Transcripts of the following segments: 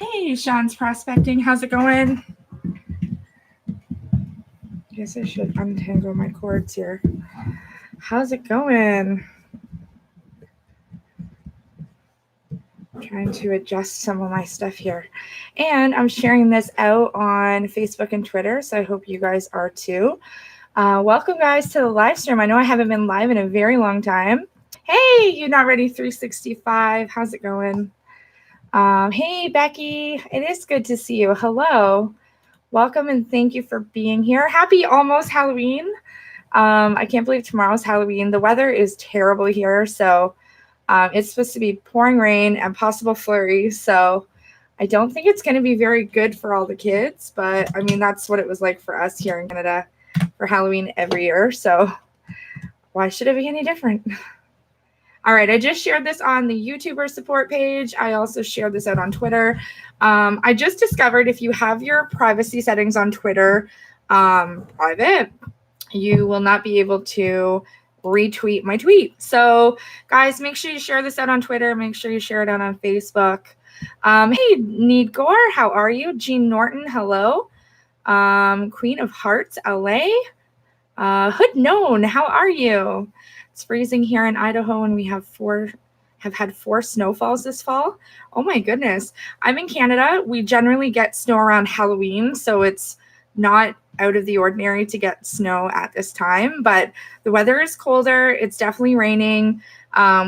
Hey, Sean's prospecting. How's it going? I guess I should untangle my cords here. How's it going? I'm trying to adjust some of my stuff here. And I'm sharing this out on Facebook and Twitter, so I hope you guys are too. Welcome, guys, to the live stream. I know I haven't been live in a very long time. Hey, you Not Ready 365. How's it going? Hey, Becky. It is good to see you. Hello. Welcome and thank you for being here. Happy almost Halloween. I can't believe tomorrow's Halloween. The weather is terrible here, so it's supposed to be pouring rain and possible flurries. So I don't think it's going to be very good for all the kids, but I mean, that's what it was like for us here in Canada for Halloween every year. So why should it be any different? All right, I just shared this on the YouTuber support page. I also shared this out on Twitter. I just discovered if you have your privacy settings on Twitter private, you will not be able to retweet my tweet. So guys, make sure you share this out on Twitter. Make sure you share it out on Facebook. Hey, Need Gore, how are you? Jean Norton, hello. Queen of Hearts, LA. Hood Known, how are you? It's freezing here in Idaho, and we have had four snowfalls this fall. Oh my goodness. I'm in Canada. We generally get snow around Halloween, so it's not out of the ordinary to get snow at this time, but the weather is colder. It's definitely raining.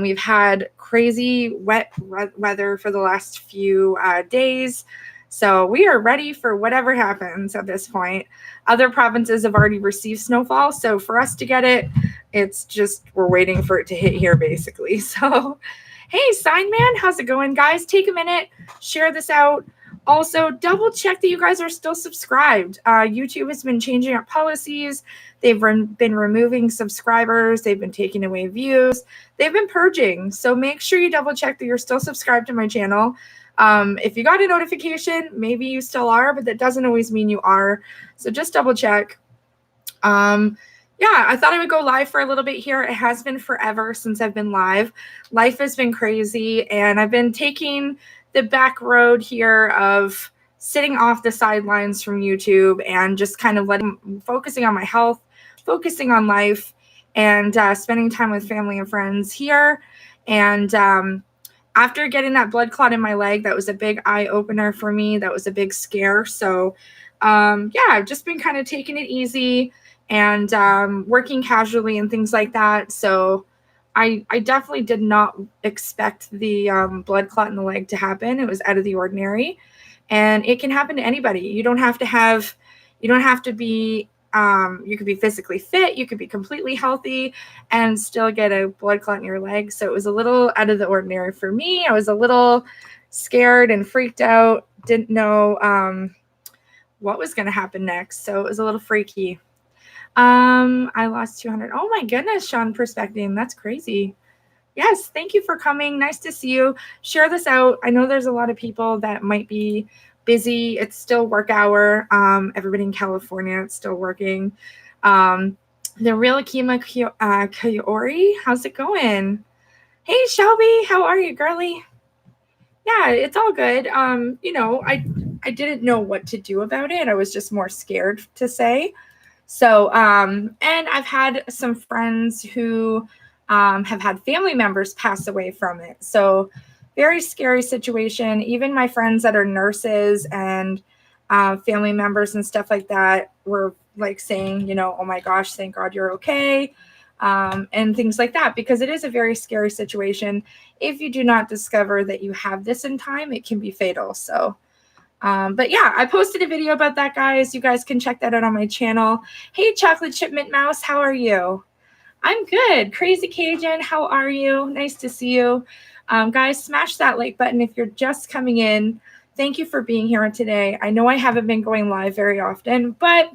We've had crazy wet weather for the last few days. So we are ready for whatever happens at this point. Other provinces have already received snowfall. So for us to get it, it's just we're waiting for it to hit here, basically. So, hey, Sign Man, how's it going, guys? Take a minute, share this out. Also, double check that you guys are still subscribed. YouTube has been changing up policies. They've been removing subscribers. They've been taking away views. They've been purging. So make sure you double check that you're still subscribed to my channel. If you got a notification, maybe you still are, but that doesn't always mean you are. So just double check. Yeah, I thought I would go live for a little bit here. It has been forever since I've been live. Life has been crazy, and I've been taking the back road here of sitting off the sidelines from YouTube and just kind of focusing on my health, focusing on life, and spending time with family and friends here. And after getting that blood clot in my leg, that was a big eye opener for me. That was a big scare. So yeah, I've just been kind of taking it easy and working casually and things like that. So I definitely did not expect the blood clot in the leg to happen. It was out of the ordinary, and it can happen to anybody. You don't have to be, you could be physically fit, you could be completely healthy and still get a blood clot in your leg. So it was a little out of the ordinary for me. I was a little scared and freaked out, didn't know what was going to happen next. So it was a little freaky. I lost 200. Oh my goodness, Sean Perspecting. That's crazy. Yes, thank you for coming. Nice to see you. Share this out. I know there's a lot of people that might be busy. It's still work hour. Everybody in California, it's still working. The real Akima Kaori, how's it going? Hey, Shelby, how are you, girly? Yeah, it's all good. You know, I didn't know what to do about it. I was just more scared to say. So, and I've had some friends who have had family members pass away from it. So very scary situation. Even my friends that are nurses and family members and stuff like that were like saying, you know, oh my gosh, thank God you're okay. And things like that, because it is a very scary situation. If you do not discover that you have this in time, it can be fatal. So, but yeah, I posted a video about that, guys. You guys can check that out on my channel. Hey, Chocolate Chip Mint Mouse, how are you? I'm good. Crazy Cajun, how are you? Nice to see you. Guys, smash that like button if you're just coming in. Thank you for being here today. I know I haven't been going live very often, but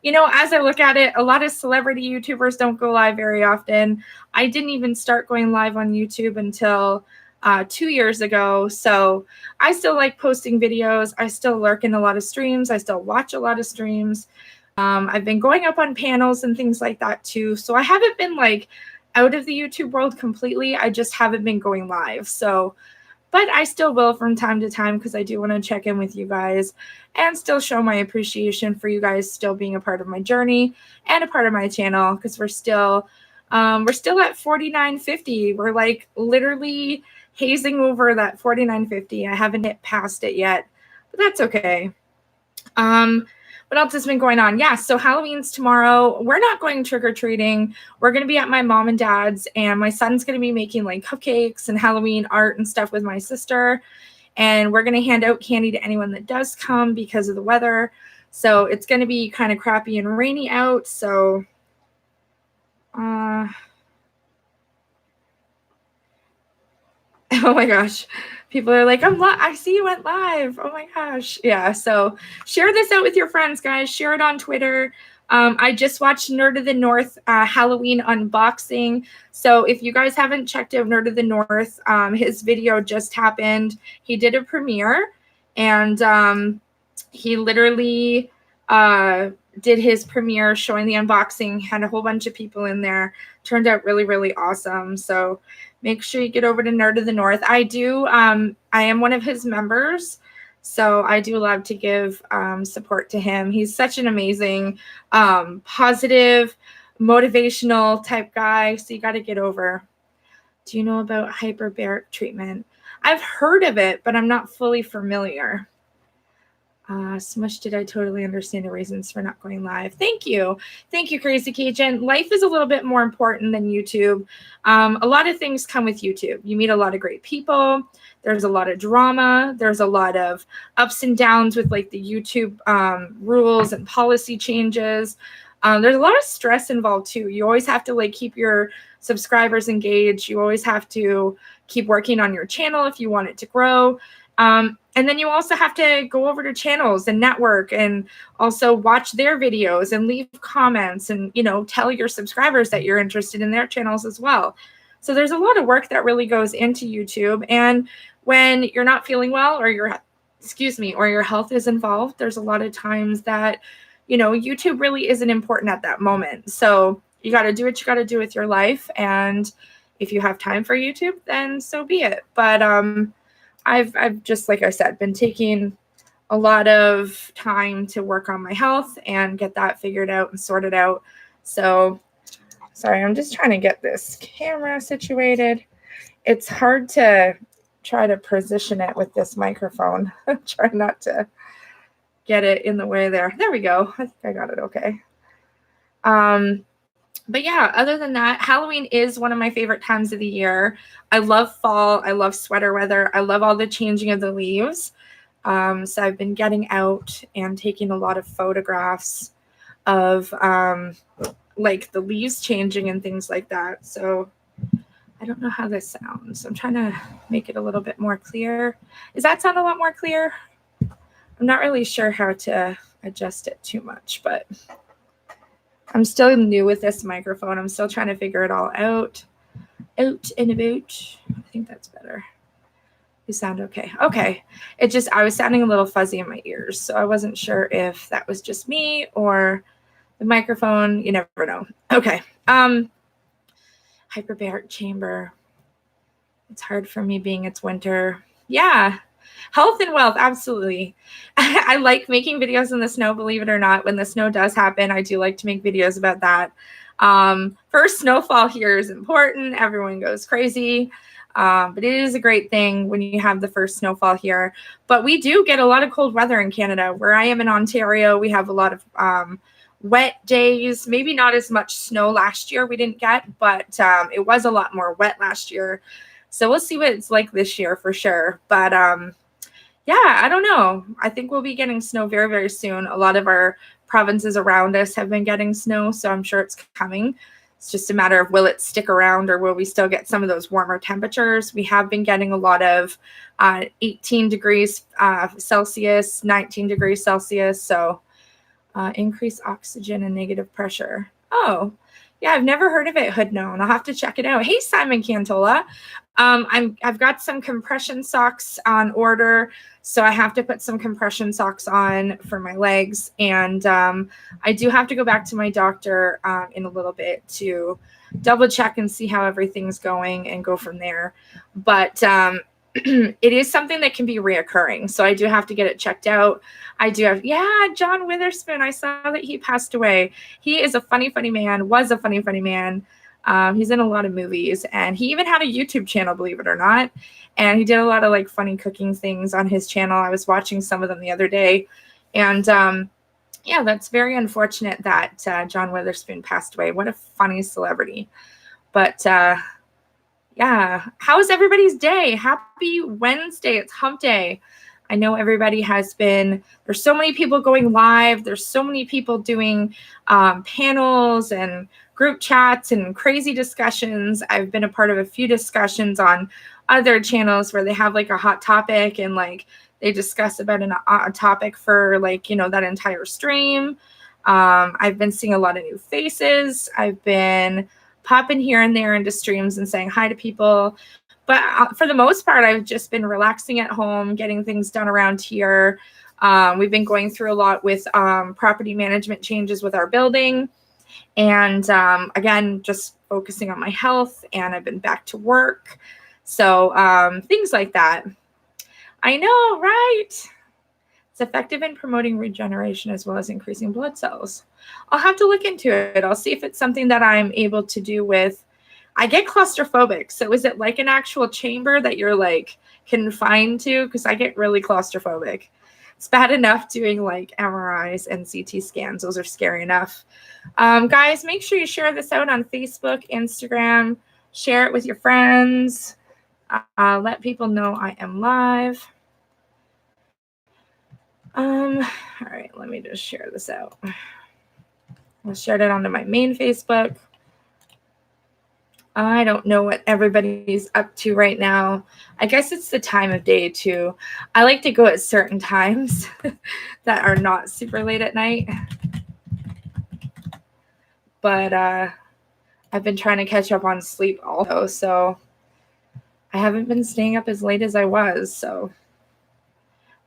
you know, as I look at it, a lot of celebrity YouTubers don't go live very often. I didn't even start going live on YouTube until 2 years ago. So I still like posting videos. I still lurk in a lot of streams. I still watch a lot of streams. I've been going up on panels and things like that too. So I haven't been like out of the YouTube world completely. I just haven't been going live. So but I still will from time to time because I do want to check in with you guys and still show my appreciation for you guys still being a part of my journey and a part of my channel, because we're still at 4950. We're like literally hazing over that 4950. I haven't hit past it yet, but that's okay. What else has been going on? Yeah, so Halloween's tomorrow. We're not going trick-or-treating. We're going to be at my mom and dad's, and my son's going to be making like cupcakes and Halloween art and stuff with my sister. And we're going to hand out candy to anyone that does come because of the weather. So it's going to be kind of crappy and rainy out. So, oh my gosh. People are like, I see you went live. Oh my gosh. Yeah. So share this out with your friends, guys. Share it on Twitter. I just watched Nerd of the North Halloween unboxing. So if you guys haven't checked out Nerd of the North, his video just happened. He did a premiere, and he literally did his premiere showing the unboxing, had a whole bunch of people in there. Turned out really, really awesome. So make sure you get over to Nerd of the North. I am one of his members, so I do love to give support to him. He's such an amazing, positive, motivational type guy, so you got to get over. Do you know about hyperbaric treatment? I've heard of it, but I'm not fully familiar. Smush, did I totally understand the reasons for not going live? Thank you. Thank you, Crazy Cajun. Life is a little bit more important than YouTube. A lot of things come with YouTube. You meet a lot of great people. There's a lot of drama. There's a lot of ups and downs with like the YouTube rules and policy changes. There's a lot of stress involved too. You always have to like keep your subscribers engaged. You always have to keep working on your channel if you want it to grow. And then you also have to go over to channels and network and also watch their videos and leave comments and, you know, tell your subscribers that you're interested in their channels as well. So there's a lot of work that really goes into YouTube. And when you're not feeling well or your health is involved, there's a lot of times that, you know, YouTube really isn't important at that moment. So you got to do what you got to do with your life. And if you have time for YouTube, then so be it. But, I've just, like I said, been taking a lot of time to work on my health and get that figured out and sorted out. So, sorry, I'm just trying to get this camera situated. It's hard to try to position it with this microphone. Try not to get it in the way there. There we go. I think I got it okay. But yeah, other than that, Halloween is one of my favorite times of the year. I love fall. I love sweater weather. I love all the changing of the leaves. So I've been getting out and taking a lot of photographs of like the leaves changing and things like that. So I don't know how this sounds. I'm trying to make it a little bit more clear. Does that sound a lot more clear? I'm not really sure how to adjust it too much, but I'm still new with this microphone. I'm still trying to figure it all out. Out and about. I think that's better. You sound okay. Okay. I was sounding a little fuzzy in my ears, so I wasn't sure if that was just me or the microphone. You never know. Okay. Hyperbaric chamber. It's hard for me being it's winter. Yeah. Health and wealth, absolutely. I like making videos in the snow, believe it or not. When the snow does happen, I do like to make videos about that. First snowfall here is important. Everyone goes crazy. But it is a great thing when you have the first snowfall here. But we do get a lot of cold weather in Canada. Where I am in Ontario, we have a lot of wet days. Maybe not as much snow last year we didn't get, but it was a lot more wet last year. So we'll see what it's like this year for sure. But yeah, I don't know. I think we'll be getting snow very, very soon. A lot of our provinces around us have been getting snow, so I'm sure it's coming. It's just a matter of will it stick around or will we still get some of those warmer temperatures? We have been getting a lot of 18 degrees Celsius, 19 degrees Celsius. So increase oxygen and negative pressure. Oh, yeah, I've never heard of it, Hood Known. I'll have to check it out. Hey, Simon Cantola. I've got some compression socks on order, so I have to put some compression socks on for my legs, and I do have to go back to my doctor in a little bit to double check and see how everything's going and go from there. But it is something that can be reoccurring. So I do have to get it checked out. I do have, yeah, John Witherspoon. I saw that he passed away. He is a funny, funny man, was a funny, funny man. He's in a lot of movies, and he even had a YouTube channel, believe it or not. And he did a lot of like funny cooking things on his channel. I was watching some of them the other day. And yeah, that's very unfortunate that John Witherspoon passed away. What a funny celebrity. But yeah, how's everybody's day? Happy Wednesday. It's hump day. I know everybody has been, there's so many people going live. There's so many people doing panels and group chats and crazy discussions. I've been a part of a few discussions on other channels where they have like a hot topic and like they discuss about a topic for like, you know, that entire stream. I've been seeing a lot of new faces. I've been popping here and there into streams and saying hi to people. But for the most part, I've just been relaxing at home, getting things done around here. We've been going through a lot with property management changes with our building. And again, just focusing on my health, and I've been back to work. So things like that. I know, right? It's effective in promoting regeneration as well as increasing blood cells. I'll have to look into it. I'll see if it's something that I'm able to do with. I get claustrophobic. So is it like an actual chamber that you're like confined to? Because I get really claustrophobic. It's bad enough doing like MRIs and CT scans. Those are scary enough. Guys, make sure you share this out on Facebook, Instagram. Share it with your friends. Let people know I am live. All right, let me just share this out. I'll share it onto my main Facebook. I don't know what everybody's up to right now. I guess it's the time of day too. I like to go at certain times that are not super late at night. But I've been trying to catch up on sleep also, so I haven't been staying up as late as I was, so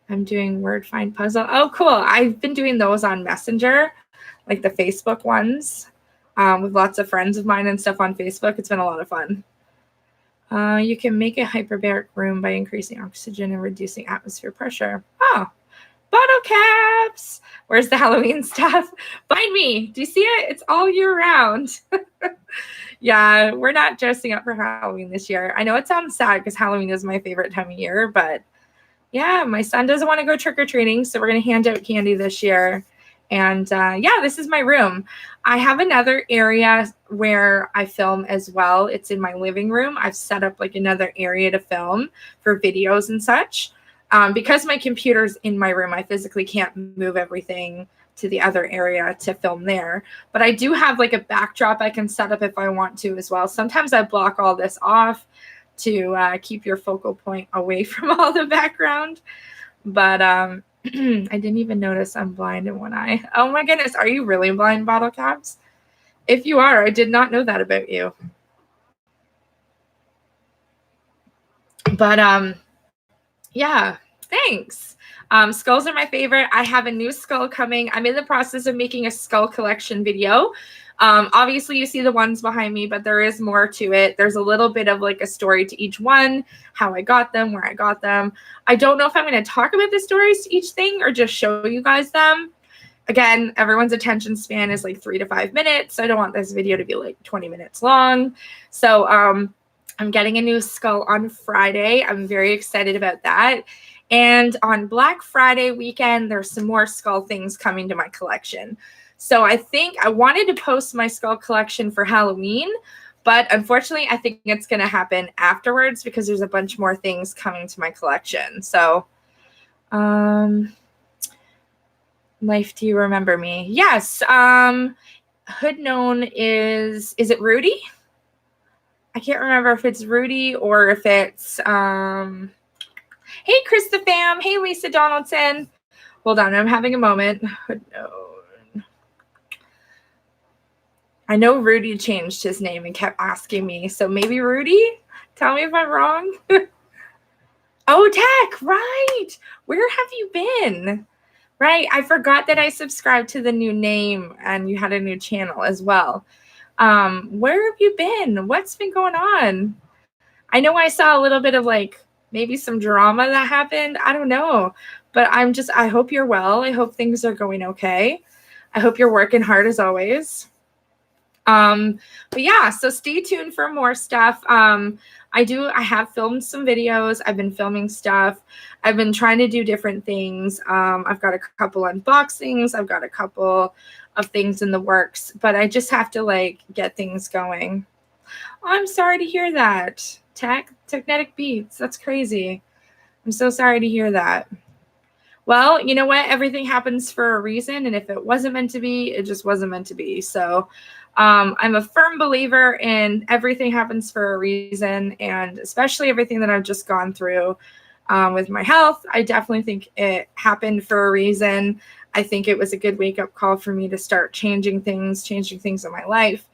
I'm doing word find puzzle. Oh, cool. I've been doing those on Messenger, like the Facebook ones, with lots of friends of mine and stuff on Facebook. It's been a lot of fun. You can make a hyperbaric room by increasing oxygen and reducing atmosphere pressure. Oh, bottle caps. Where's the Halloween stuff? Find me. Do you see it? It's all year round. Yeah, we're not dressing up for Halloween this year. I know it sounds sad because Halloween is my favorite time of year, but yeah, my son doesn't want to go trick-or-treating, so we're going to hand out candy this year. And yeah, this is my room. I have another area where I film as well. It's in my living room. I've set up like another area to film for videos and such. Because my computer's in my room, I physically can't move everything to the other area to film there. But I do have like a backdrop I can set up if I want to as well. Sometimes I block all this off to keep your focal point away from all the background. But I didn't even notice I'm blind in one eye. Oh my goodness, are you really blind, bottle caps? If you are, I did not know that about you. But yeah, thanks. Skulls are my favorite. I have a new skull coming. I'm in the process of making a skull collection video. Obviously you see the ones behind me, but there is more to it. There's a little bit of like a story to each one, how I got them, where I got them. I don't know if I'm going to talk about the stories to each thing or just show you guys them. Again, everyone's attention span is like 3 to 5 minutes. So I don't want this video to be like 20 minutes long. So I'm getting a new skull on Friday. I'm very excited about that. And on Black Friday weekend, there's some more skull things coming to my collection. So I think I wanted to post my skull collection for Halloween, but unfortunately, I think it's going to happen afterwards because there's a bunch more things coming to my collection. So, Life, do you remember me? Yes. Hood known is it Rudy? I can't remember if it's Rudy or if it's, hey, Chris the fam. Hey, Lisa Donaldson. Hold on, I'm having a moment. Hood known. I know Rudy changed his name and kept asking me. So maybe Rudy? Tell me if I'm wrong. Oh, Tech, right. Where have you been? Right. I forgot that I subscribed to the new name and you had a new channel as well. Where have you been? What's been going on? I know I saw a little bit of like, maybe some drama that happened. I don't know. But I hope you're well. I hope things are going okay. I hope you're working hard as always. But yeah, so stay tuned for more stuff. I have filmed some videos. I've been filming stuff. I've been trying to do different things. I've got a couple unboxings. I've got a couple of things in the works, but I just have to like get things going. Oh, I'm sorry to hear that. Technetic Beats. That's crazy. I'm so sorry to hear that. Well, you know what? Everything happens for a reason. And if it wasn't meant to be, it just wasn't meant to be. So I'm a firm believer in everything happens for a reason. And especially everything that I've just gone through with my health, I definitely think it happened for a reason. I think it was a good wake-up call for me to start changing things in my life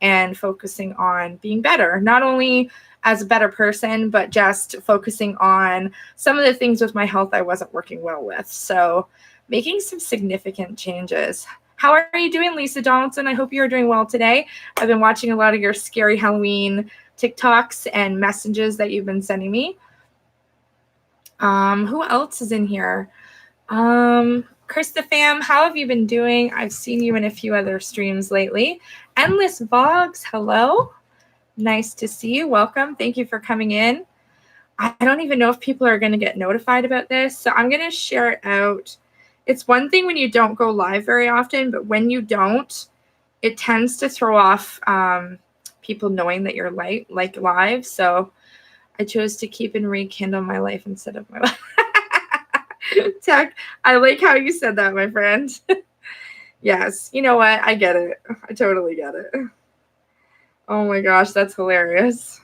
and focusing on being better, not only as a better person, but just focusing on some of the things with my health I wasn't working well with. So making some significant changes. How are you doing, Lisa Donaldson? I hope you're doing well today. I've been watching a lot of your scary Halloween TikToks and messages that you've been sending me. Who else is in here? Krista Fam, how have you been doing? I've seen you in a few other streams lately. Endless Vogs, hello. Nice to see you. Welcome. Thank you for coming in. I don't even know if people are going to get notified about this, so I'm going to share it out. It's one thing when you don't go live very often, but when you don't, it tends to throw off people knowing that you're like live. So I chose to keep and rekindle my life instead of my life. Tech, I like how you said that, my friend. Yes, you know what? I get it. I totally get it. Oh my gosh, that's hilarious.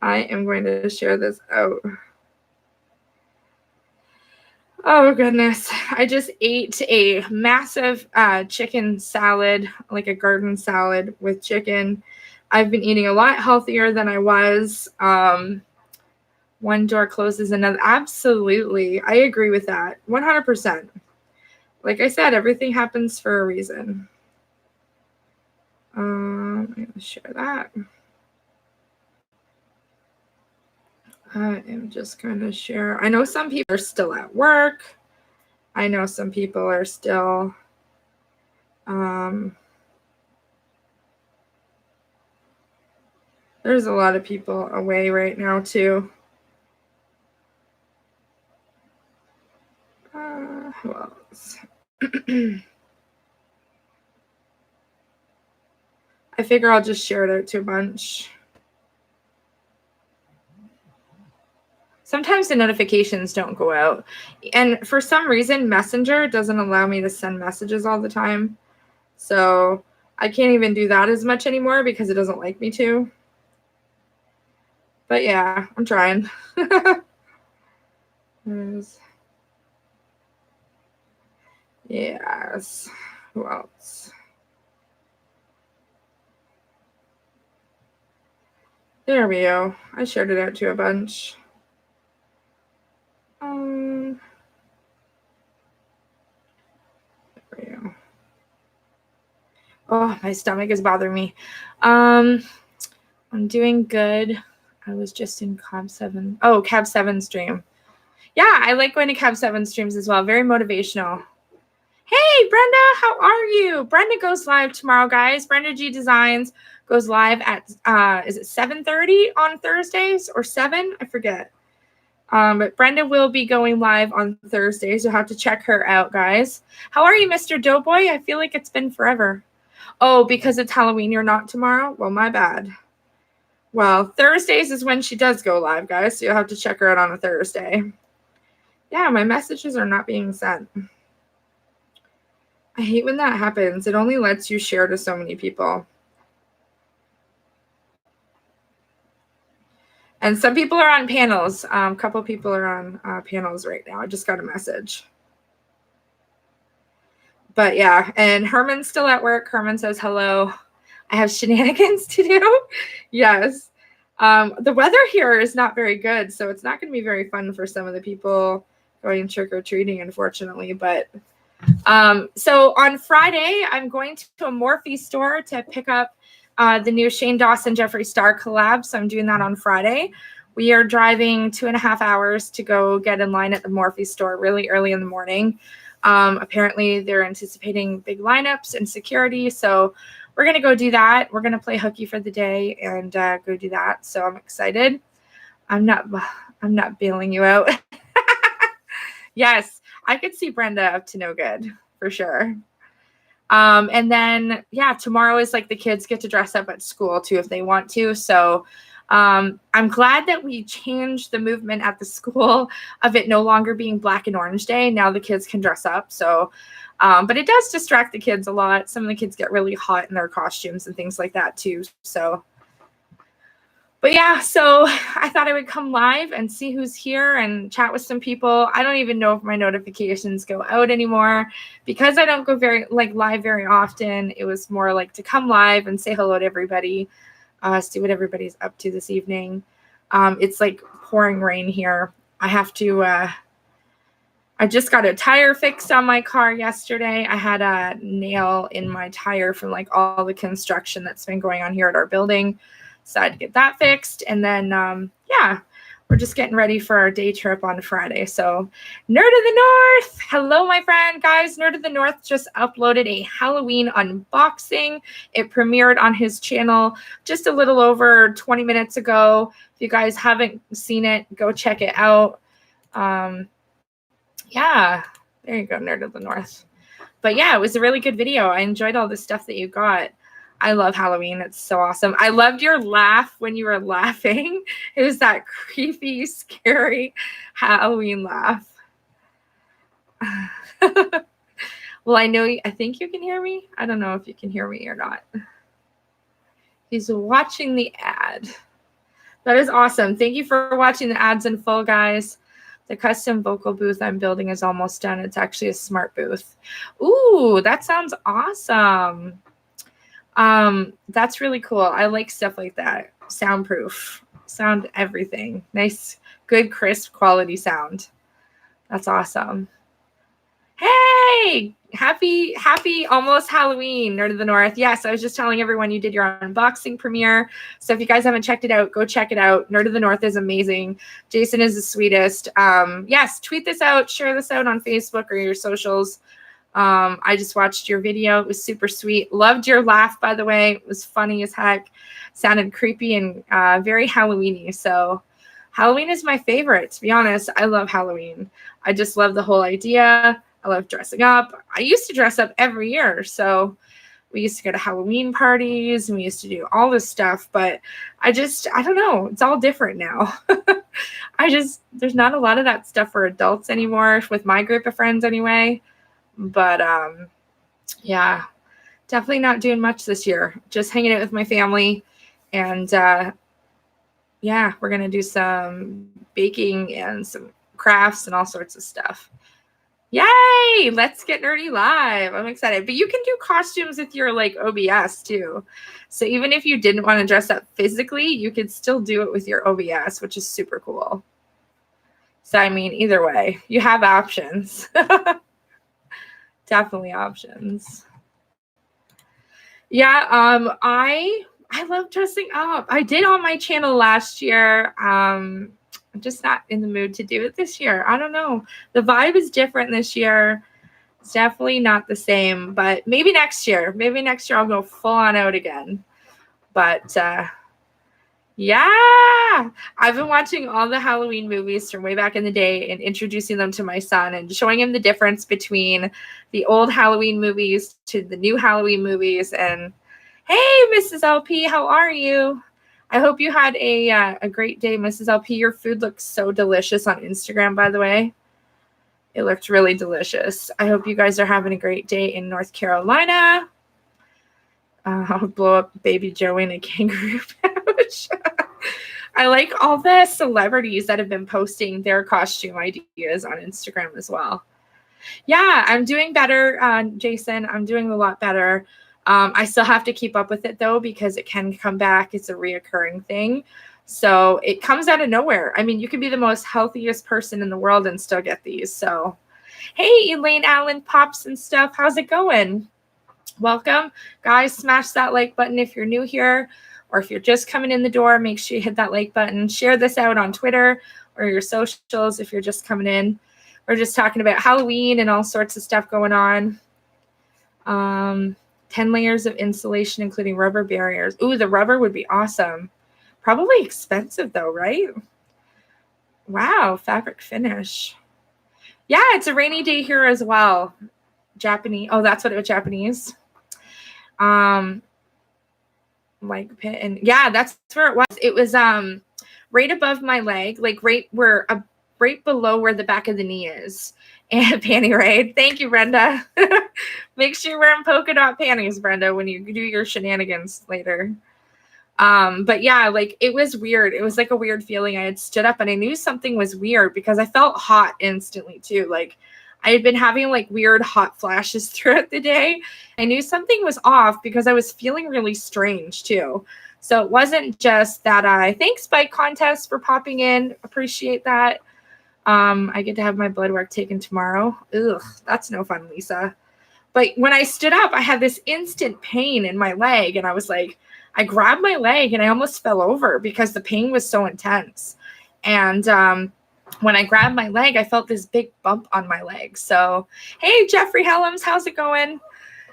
I am going to share this out. Oh goodness. I just ate a massive chicken salad, like a garden salad with chicken. I've been eating a lot healthier than I was. One door closes another. Absolutely. I agree with that. 100%. Like I said, everything happens for a reason. I'm going to share that. I am just going to share. I know some people are still at work. I know some people are still there's a lot of people away right now too. Who else? I figure I'll just share it out to a bunch. Sometimes the notifications don't go out. And for some reason, Messenger doesn't allow me to send messages all the time. So I can't even do that as much anymore because it doesn't like me to. But yeah, I'm trying. Yes. Who else? There we go. I shared it out to a bunch. There we go. Oh, my stomach is bothering me. I'm doing good. I was just in Cab 7. Oh, Cab 7 stream. Yeah, I like going to Cab 7 streams as well. Very motivational. Hey, Brenda, how are you? Brenda goes live tomorrow, guys. Brenda G Designs goes live at, is it 7:30 on Thursdays or 7? I forget. But Brenda will be going live on Thursdays. You'll have to check her out, guys. How are you, Mr. Doughboy? I feel like it's been forever. Oh, because it's Halloween, you're not tomorrow? Well, my bad. Well, Thursdays is when she does go live, guys. So you'll have to check her out on a Thursday. Yeah, my messages are not being sent. I hate when that happens. It only lets you share to so many people. And some people are on panels. A couple people are on panels right now. I just got a message. But yeah, and Herman's still at work. Herman says hello. I have shenanigans to do. Yes. The weather here is not very good, so it's not going to be very fun for some of the people going trick-or-treating, unfortunately. But so on Friday, I'm going to a Morphe store to pick up the new Shane Dawson, Jeffree Star collab. So I'm doing that on Friday. We are driving 2.5 hours to go get in line at the Morphe store really early in the morning. Apparently, they're anticipating big lineups and security, so we're going to go do that. We're going to play hooky for the day and go do that. So I'm excited. I'm not bailing you out. Yes, I could see Brenda up to no good for sure. And then, yeah, tomorrow is like the kids get to dress up at school too if they want to. So I'm glad that we changed the movement at the school of it no longer being Black and Orange Day. Now the kids can dress up. So, but it does distract the kids a lot. Some of the kids get really hot in their costumes and things like that too. So, but yeah, so I thought I would come live and see who's here and chat with some people. I don't even know if my notifications go out anymore because I don't go live very often. It was more like to come live and say hello to everybody, see what everybody's up to this evening. It's like pouring rain here. I have to, I just got a tire fixed on my car yesterday. I had a nail in my tire from like all the construction that's been going on here at our building. So I had to get that fixed. And then, yeah, we're just getting ready for our day trip on Friday. So Nerd of the North. Hello, my friend. Guys, Nerd of the North just uploaded a Halloween unboxing. It premiered on his channel just a little over 20 minutes ago. If you guys haven't seen it, go check it out. Yeah, there you go, Nerd of the North. But yeah, it was a really good video. I enjoyed all the stuff that you got. I love Halloween. It's so awesome. I loved your laugh when you were laughing. It was that creepy, scary Halloween laugh. Well, I think you can hear me. I don't know if you can hear me or not. He's watching the ad. That is awesome. Thank you for watching the ads in full, guys. The custom vocal booth I'm building is almost done. It's actually a smart booth. Ooh, that sounds awesome. That's really cool. I like stuff like that. Soundproof, sound everything. Nice, good, crisp quality sound. That's awesome. Hey, happy almost Halloween, Nerd of the North. Yes, I was just telling everyone you did your unboxing premiere. So if you guys haven't checked it out, go check it out. Nerd of the North is amazing. Jason is the sweetest. Yes, tweet this out, share this out on Facebook or your socials. I just watched your video. It was super sweet. Loved your laugh, by the way. It was funny as heck. Sounded creepy and very Halloween-y. So Halloween is my favorite, to be honest. I love Halloween. I just love the whole idea. I love dressing up. I used to dress up every year. So we used to go to Halloween parties and we used to do all this stuff. But I don't know. It's all different now. There's not a lot of that stuff for adults anymore with my group of friends anyway. But yeah, definitely not doing much this year. Just hanging out with my family. And yeah, we're going to do some baking and some crafts and all sorts of stuff. Yay! Let's get nerdy live. I'm excited. But you can do costumes with your like OBS too. So even if you didn't want to dress up physically, you could still do it with your OBS, which is super cool. So I mean, either way, you have options. Definitely options. Yeah, I love dressing up. I did on my channel last year. I'm just not in the mood to do it this year. I don't know. The vibe is different this year. It's definitely not the same, but maybe next year. Maybe next year I'll go full on out again. But yeah, I've been watching all the Halloween movies from way back in the day and introducing them to my son and showing him the difference between the old Halloween movies to the new Halloween movies. And hey, Mrs. LP, how are you? I hope you had a great day, Mrs. LP. Your food looks so delicious on Instagram, by the way. It looked really delicious. I hope you guys are having a great day in North Carolina. I'll blow up baby Joey in a kangaroo pouch. I like all the celebrities that have been posting their costume ideas on Instagram as well. Yeah, I'm doing better, Jason. I'm doing a lot better. I still have to keep up with it, though, because it can come back. It's a reoccurring thing. So it comes out of nowhere. I mean, you can be the most healthiest person in the world and still get these. So, hey, Elaine Allen, Pops and stuff. How's it going? Welcome. Guys, smash that like button if you're new here. or if you're just coming in the door, make sure you hit that like button. Share this out on Twitter or your socials if you're just coming in. We're just talking about Halloween and all sorts of stuff going on. 10 layers of insulation, including rubber barriers. Ooh, the rubber would be awesome. Probably expensive though, right? Wow, fabric finish. Yeah, it's a rainy day here as well. Japanese. Oh, that's what it was, Japanese. Like pit, and yeah, that's where it was. It was right above my leg, like right below where the back of the knee is. And panty raid. Thank you, Brenda. Make sure you're wearing polka dot panties, Brenda, when you do your shenanigans later. But yeah, like it was weird. It was like a weird feeling. I had stood up and I knew something was weird because I felt hot instantly too. Like I had been having like weird hot flashes throughout the day. I knew something was off because I was feeling really strange too. So it wasn't just that thanks Bike Contest for popping in. Appreciate that. I get to have my blood work taken tomorrow. Ugh, that's no fun, Lisa. But when I stood up, I had this instant pain in my leg. And I was like, I grabbed my leg and I almost fell over because the pain was so intense. And when I grabbed my leg, I felt this big bump on my leg. So, hey, Jeffrey Helms, how's it going?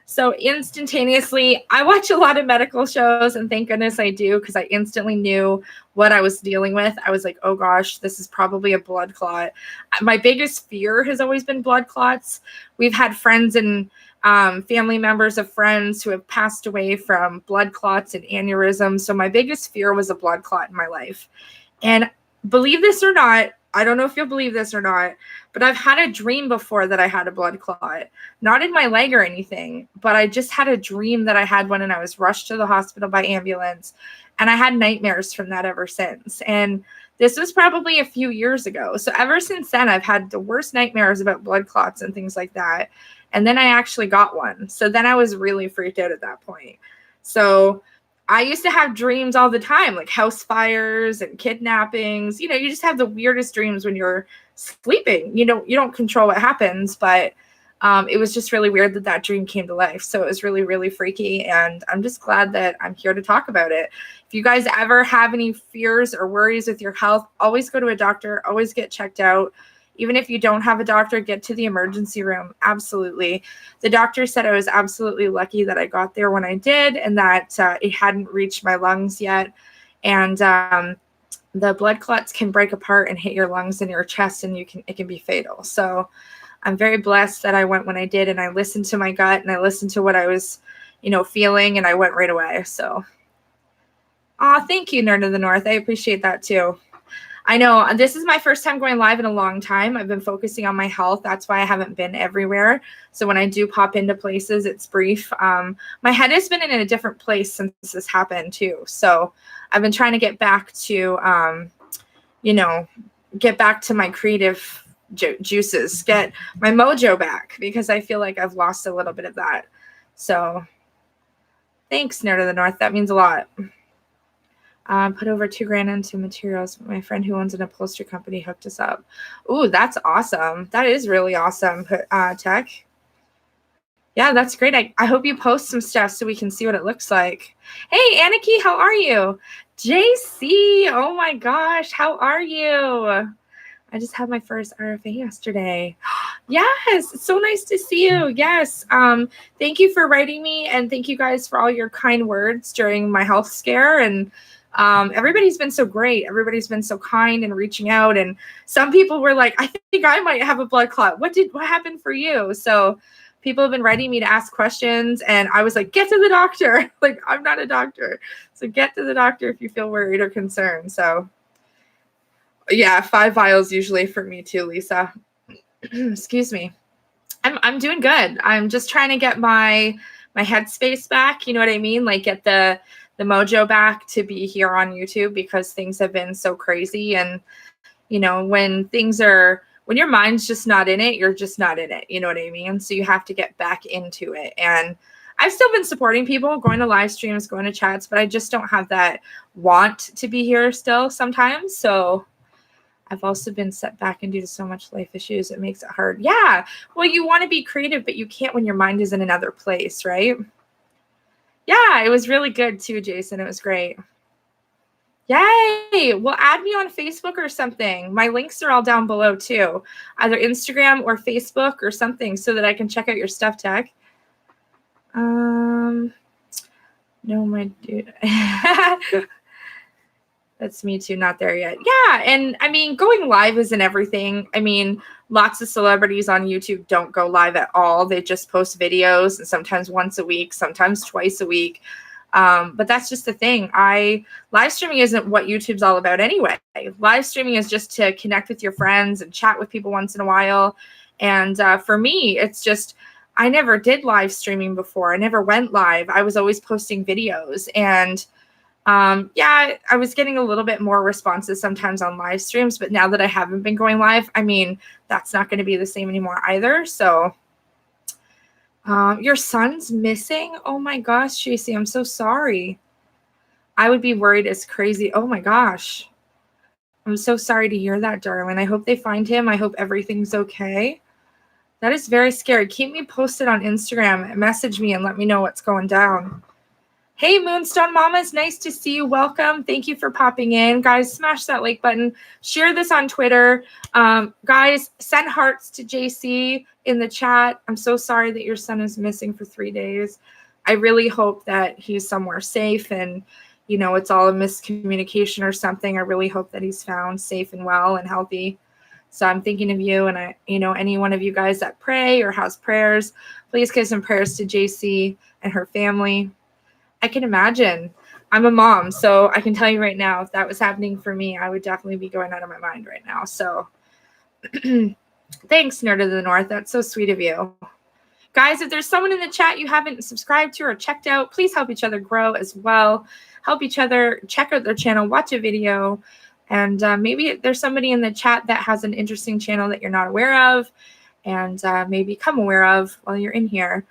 So instantaneously, I watch a lot of medical shows, and thank goodness I do, because I instantly knew what I was dealing with. I was like, oh gosh, this is probably a blood clot. My biggest fear has always been blood clots. We've had friends and family members of friends who have passed away from blood clots and aneurysms. So my biggest fear was a blood clot in my life. And believe this or not, I don't know if you'll believe this or not, but I've had a dream before that I had a blood clot, not in my leg or anything, but I just had a dream that I had one and I was rushed to the hospital by ambulance, and I had nightmares from that ever since. And this was probably a few years ago. So ever since then, I've had the worst nightmares about blood clots and things like that. And then I actually got one. So then I was really freaked out at that point. So I used to have dreams all the time, like house fires and kidnappings. You know, you just have the weirdest dreams when you're sleeping. You don't control what happens, but it was just really weird that dream came to life. So it was really, really freaky. And I'm just glad that I'm here to talk about it. If you guys ever have any fears or worries with your health, always go to a doctor, always get checked out. Even if you don't have a doctor, get to the emergency room. Absolutely. The doctor said I was absolutely lucky that I got there when I did, and that it hadn't reached my lungs yet. And the blood clots can break apart and hit your lungs and your chest, and it can be fatal. So I'm very blessed that I went when I did, and I listened to my gut and I listened to what I was, feeling, and I went right away. So, thank you, Nerd of the North. I appreciate that too. I know this is my first time going live in a long time. I've been focusing on my health. That's why I haven't been everywhere. So when I do pop into places, it's brief. My head has been in a different place since this happened too. So I've been trying to get back to, get back to my creative juices, get my mojo back, because I feel like I've lost a little bit of that. So thanks, Nerd of the North. That means a lot. Put over $2,000 into materials. My friend who owns an upholstery company hooked us up. Ooh, that's awesome. That is really awesome, Tech. Yeah, that's great. I hope you post some stuff so we can see what it looks like. Hey, Aniki, how are you? JC, oh my gosh, how are you? I just had my first RFA yesterday. Yes, it's so nice to see you. Yes. Thank you for writing me, and thank you guys for all your kind words during my health scare. And everybody's been so great. Everybody's been so kind and reaching out. And some people were like, I think I might have a blood clot. What happened for you? So people have been writing me to ask questions, and I was like, get to the doctor. Like, I'm not a doctor. So get to the doctor if you feel worried or concerned. So yeah, 5 vials usually for me too, Lisa. Excuse me. I'm doing good. I'm just trying to get my headspace back. You know what I mean? Like get the mojo back to be here on YouTube, because things have been so crazy. And, when your mind's just not in it, you're just not in it. You know what I mean? So you have to get back into it. And I've still been supporting people, going to live streams, going to chats, but I just don't have that want to be here still sometimes. So I've also been set back, and due to so much life issues, it makes it hard. Yeah. Well, you want to be creative, but you can't when your mind is in another place, right? Yeah, it was really good too, Jason. It was great. Yay! Well, add me on Facebook or something. My links are all down below too, either Instagram or Facebook or something, so that I can check out your stuff, Tech. No, my dude. That's me too, not there yet. Yeah, and I mean, going live isn't everything. I mean, lots of celebrities on YouTube don't go live at all. They just post videos, and sometimes once a week, sometimes twice a week. But that's just the thing. Live streaming isn't what YouTube's all about anyway. Live streaming is just to connect with your friends and chat with people once in a while. And for me, it's just I never did live streaming before. I never went live. I was always posting videos, and yeah, I was getting a little bit more responses sometimes on live streams, but now that I haven't been going live, I mean, that's not going to be the same anymore either. So, your son's missing? Oh my gosh, Tracy, I'm so sorry. I would be worried as crazy. Oh my gosh. I'm so sorry to hear that, darling. I hope they find him. I hope everything's okay. That is very scary. Keep me posted on Instagram. Message me and let me know what's going down. Hey, Moonstone Mamas, nice to see you. Welcome. Thank you for popping in. Guys, smash that like button. Share this on Twitter. Guys, send hearts to JC in the chat. I'm so sorry that your son is missing for 3 days. I really hope that he's somewhere safe and, you know, it's all a miscommunication or something. I really hope that he's found safe and well and healthy. So I'm thinking of you, and any one of you guys that pray or has prayers, please give some prayers to JC and her family. I can imagine. I'm a mom, so I can tell you right now, if that was happening for me, I would definitely be going out of my mind right now. So thanks, Nerd of the North. That's so sweet of you. Guys, if there's someone in the chat you haven't subscribed to or checked out, please help each other grow as well. Help each other check out their channel, watch a video, and maybe there's somebody in the chat that has an interesting channel that you're not aware of, and maybe become aware of while you're in here.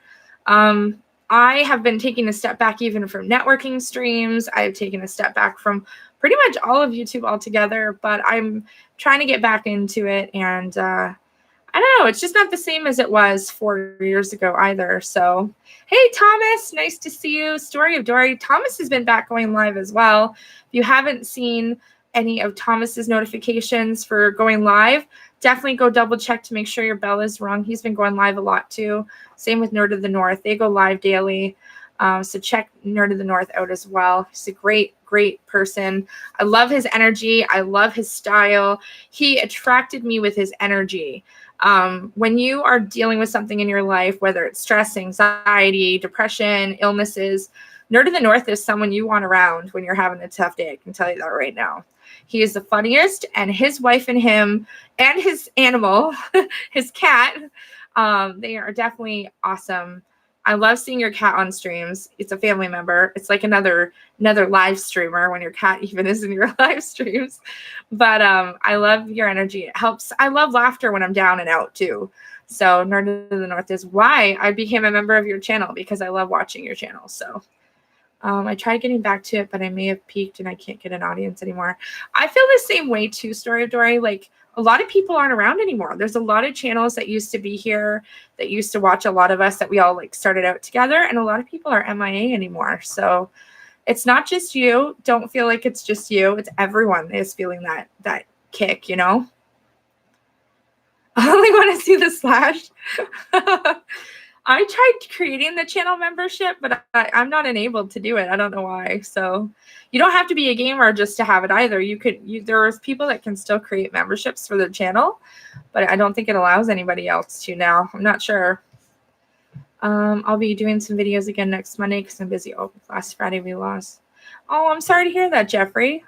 I have been taking a step back even from networking streams. I've taken a step back from pretty much all of YouTube altogether, but I'm trying to get back into it. And I don't know, it's just not the same as it was 4 years ago either. So, hey, Thomas, nice to see you. Story of Dory. Thomas has been back going live as well. If you haven't seen any of Thomas's notifications for going live, definitely go double check to make sure your bell is rung. He's been going live a lot too. Same with Nerd of the North. They go live daily. So check Nerd of the North out as well. He's a great, great person. I love his energy. I love his style. He attracted me with his energy. When you are dealing with something in your life, whether it's stress, anxiety, depression, illnesses, Nerd of the North is someone you want around when you're having a tough day. I can tell you that right now. He is the funniest, and his wife and him and his animal, his cat, they are definitely awesome. I love seeing your cat on streams. It's a family member. It's like another live streamer when your cat even is in your live streams. But I love your energy. It helps. I love laughter when I'm down and out too. So Nerd of the North is why I became a member of your channel, because I love watching your channel. So I tried getting back to it, but I may have peaked and I can't get an audience anymore. I feel the same way too, Story of Dory. Like, a lot of people aren't around anymore. There's a lot of channels that used to be here that used to watch a lot of us that we all like started out together, and a lot of people are MIA anymore. So it's not just you. Don't feel like it's just you. It's everyone is feeling that kick, you know? I only want to see the slash. I tried creating the channel membership, but I'm not enabled to do it. I don't know why. So you don't have to be a gamer just to have it either. There's people that can still create memberships for their channel, but I don't think it allows anybody else to now. I'm not sure. I'll be doing some videos again next Monday because I'm busy. Oh, last Friday we lost. Oh, I'm sorry to hear that, Jeffrey.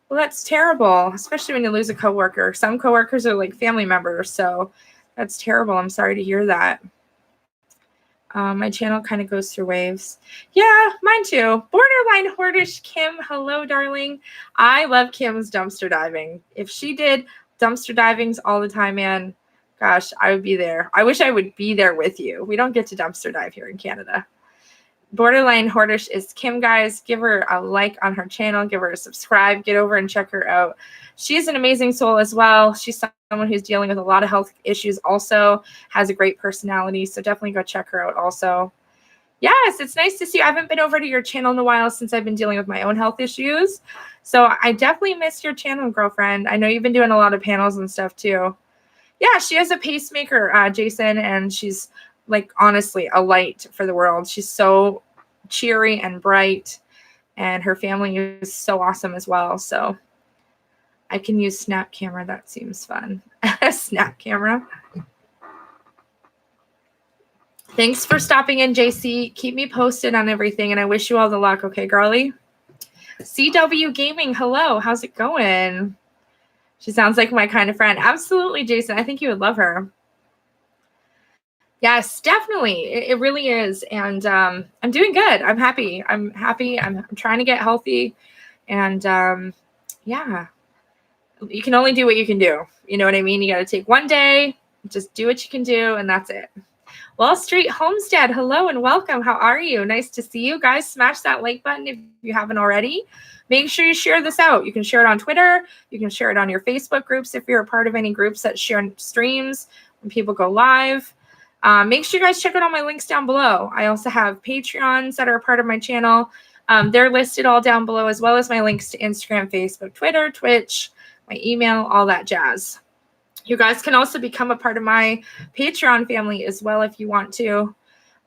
Well, that's terrible, especially when you lose a coworker. Some coworkers are like family members, so that's terrible. I'm sorry to hear that. My channel kind of goes through waves. Yeah, mine too. Borderline Hordish Kim. Hello, darling. I love Kim's dumpster diving. If she did dumpster divings all the time, man, gosh, I would be there. I wish I would be there with you. We don't get to dumpster dive here in Canada. Borderline Hordish is Kim, guys. Give her a like on her channel. Give her a subscribe. Get over and check her out. She's an amazing soul as well. She's someone who's dealing with a lot of health issues also, has a great personality. So definitely go check her out also. Yes, it's nice to see you. I haven't been over to your channel in a while since I've been dealing with my own health issues. So I definitely miss your channel, girlfriend. I know you've been doing a lot of panels and stuff too. Yeah, she has a pacemaker, Jason, and she's like honestly a light for the world. She's so cheery and bright, and her family is so awesome as well. So I can use Snap Camera. That seems fun. Snap Camera. Thanks for stopping in, JC. Keep me posted on everything, and I wish you all the luck. Okay, girly? CW Gaming, hello. How's it going? She sounds like my kind of friend. Absolutely, Jason. I think you would love her. Yes, definitely. It really is. And I'm doing good. I'm happy. I'm trying to get healthy. And yeah, you can only do what you can do. You know what I mean? You got to take one day, just do what you can do, and that's it. Wall Street Homestead, hello and welcome. How are you? Nice to see you. Guys, smash that like button if you haven't already. Make sure you share this out. You can share it on Twitter. You can share it on your Facebook groups if you're a part of any groups that share streams when people go live. Make sure you guys check out all my links down below. I also have Patreons that are a part of my channel. They're listed all down below, as well as my links to Instagram, Facebook, Twitter, Twitch, my email, all that jazz. You guys can also become a part of my Patreon family as well if you want to.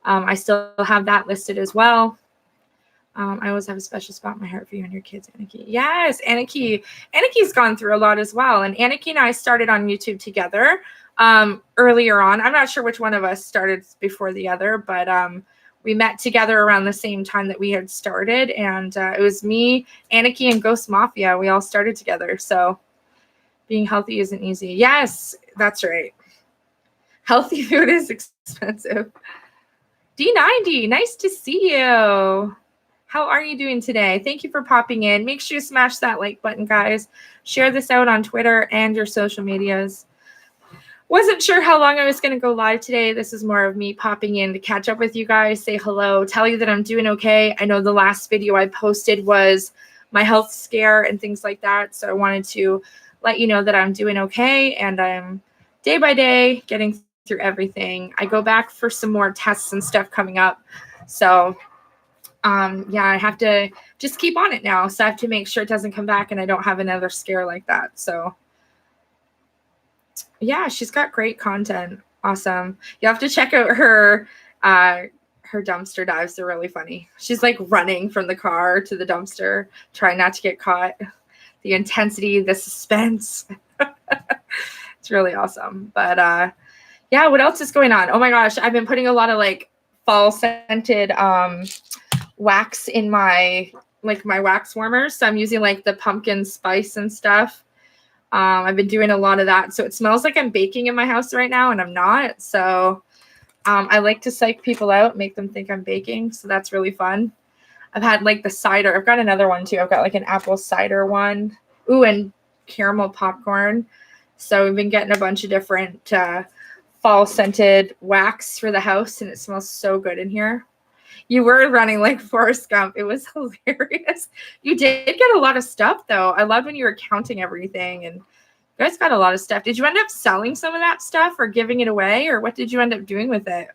I still have that listed as well. I always have a special spot in my heart for you and your kids, Aniki. Yes, Aniki. Aniki's gone through a lot as well. And Aniki and I started on YouTube together earlier on. I'm not sure which one of us started before the other, but we met together around the same time that we had started. And it was me, Aniki, and Ghost Mafia. We all started together. So being healthy isn't easy. Yes, that's right. Healthy food is expensive. D90, nice to see you. How are you doing today? Thank you for popping in. Make sure you smash that like button, guys. Share this out on Twitter and your social medias. Wasn't sure how long I was going to go live today. This is more of me popping in to catch up with you guys, say hello, tell you that I'm doing okay. I know the last video I posted was my health scare and things like that. So I wanted to let you know that I'm doing okay, and I'm day by day getting through everything. I go back for some more tests and stuff coming up. So yeah, I have to just keep on it now. So I have to make sure it doesn't come back and I don't have another scare like that. So yeah, she's got great content. Awesome. You have to check out her dumpster dives. They're really funny. She's like running from the car to the dumpster, trying not to get caught. The intensity, the suspense. It's really awesome. But yeah, what else is going on? Oh my gosh, I've been putting a lot of like fall scented wax in my wax warmers. So I'm using like the pumpkin spice and stuff. I've been doing a lot of that. So it smells like I'm baking in my house right now, and I'm not. So I like to psych people out, make them think I'm baking. So that's really fun. I've had like the cider. I've got another one too. I've got like an apple cider one. Ooh, and caramel popcorn. So we've been getting a bunch of different fall scented wax for the house, and it smells so good in here. You were running like Forrest Gump. It was hilarious. You did get a lot of stuff though. I loved when you were counting everything, and you guys got a lot of stuff. Did you end up selling some of that stuff or giving it away, or what did you end up doing with it?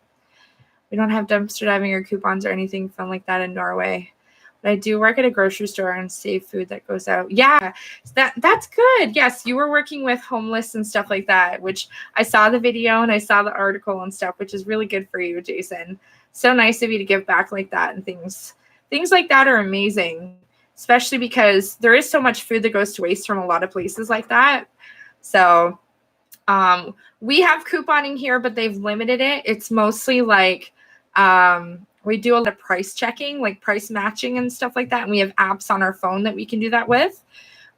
We don't have dumpster diving or coupons or anything fun like that in Norway. But I do work at a grocery store and save food that goes out. Yeah, that's good. Yes, you were working with homeless and stuff like that, which I saw the video and I saw the article and stuff, which is really good for you, Jason. So nice of you to give back like that, and things like that are amazing, especially because there is so much food that goes to waste from a lot of places like that. So we have couponing here, but they've limited it. It's mostly like we do a lot of price checking, like price matching and stuff like that. And we have apps on our phone that we can do that with.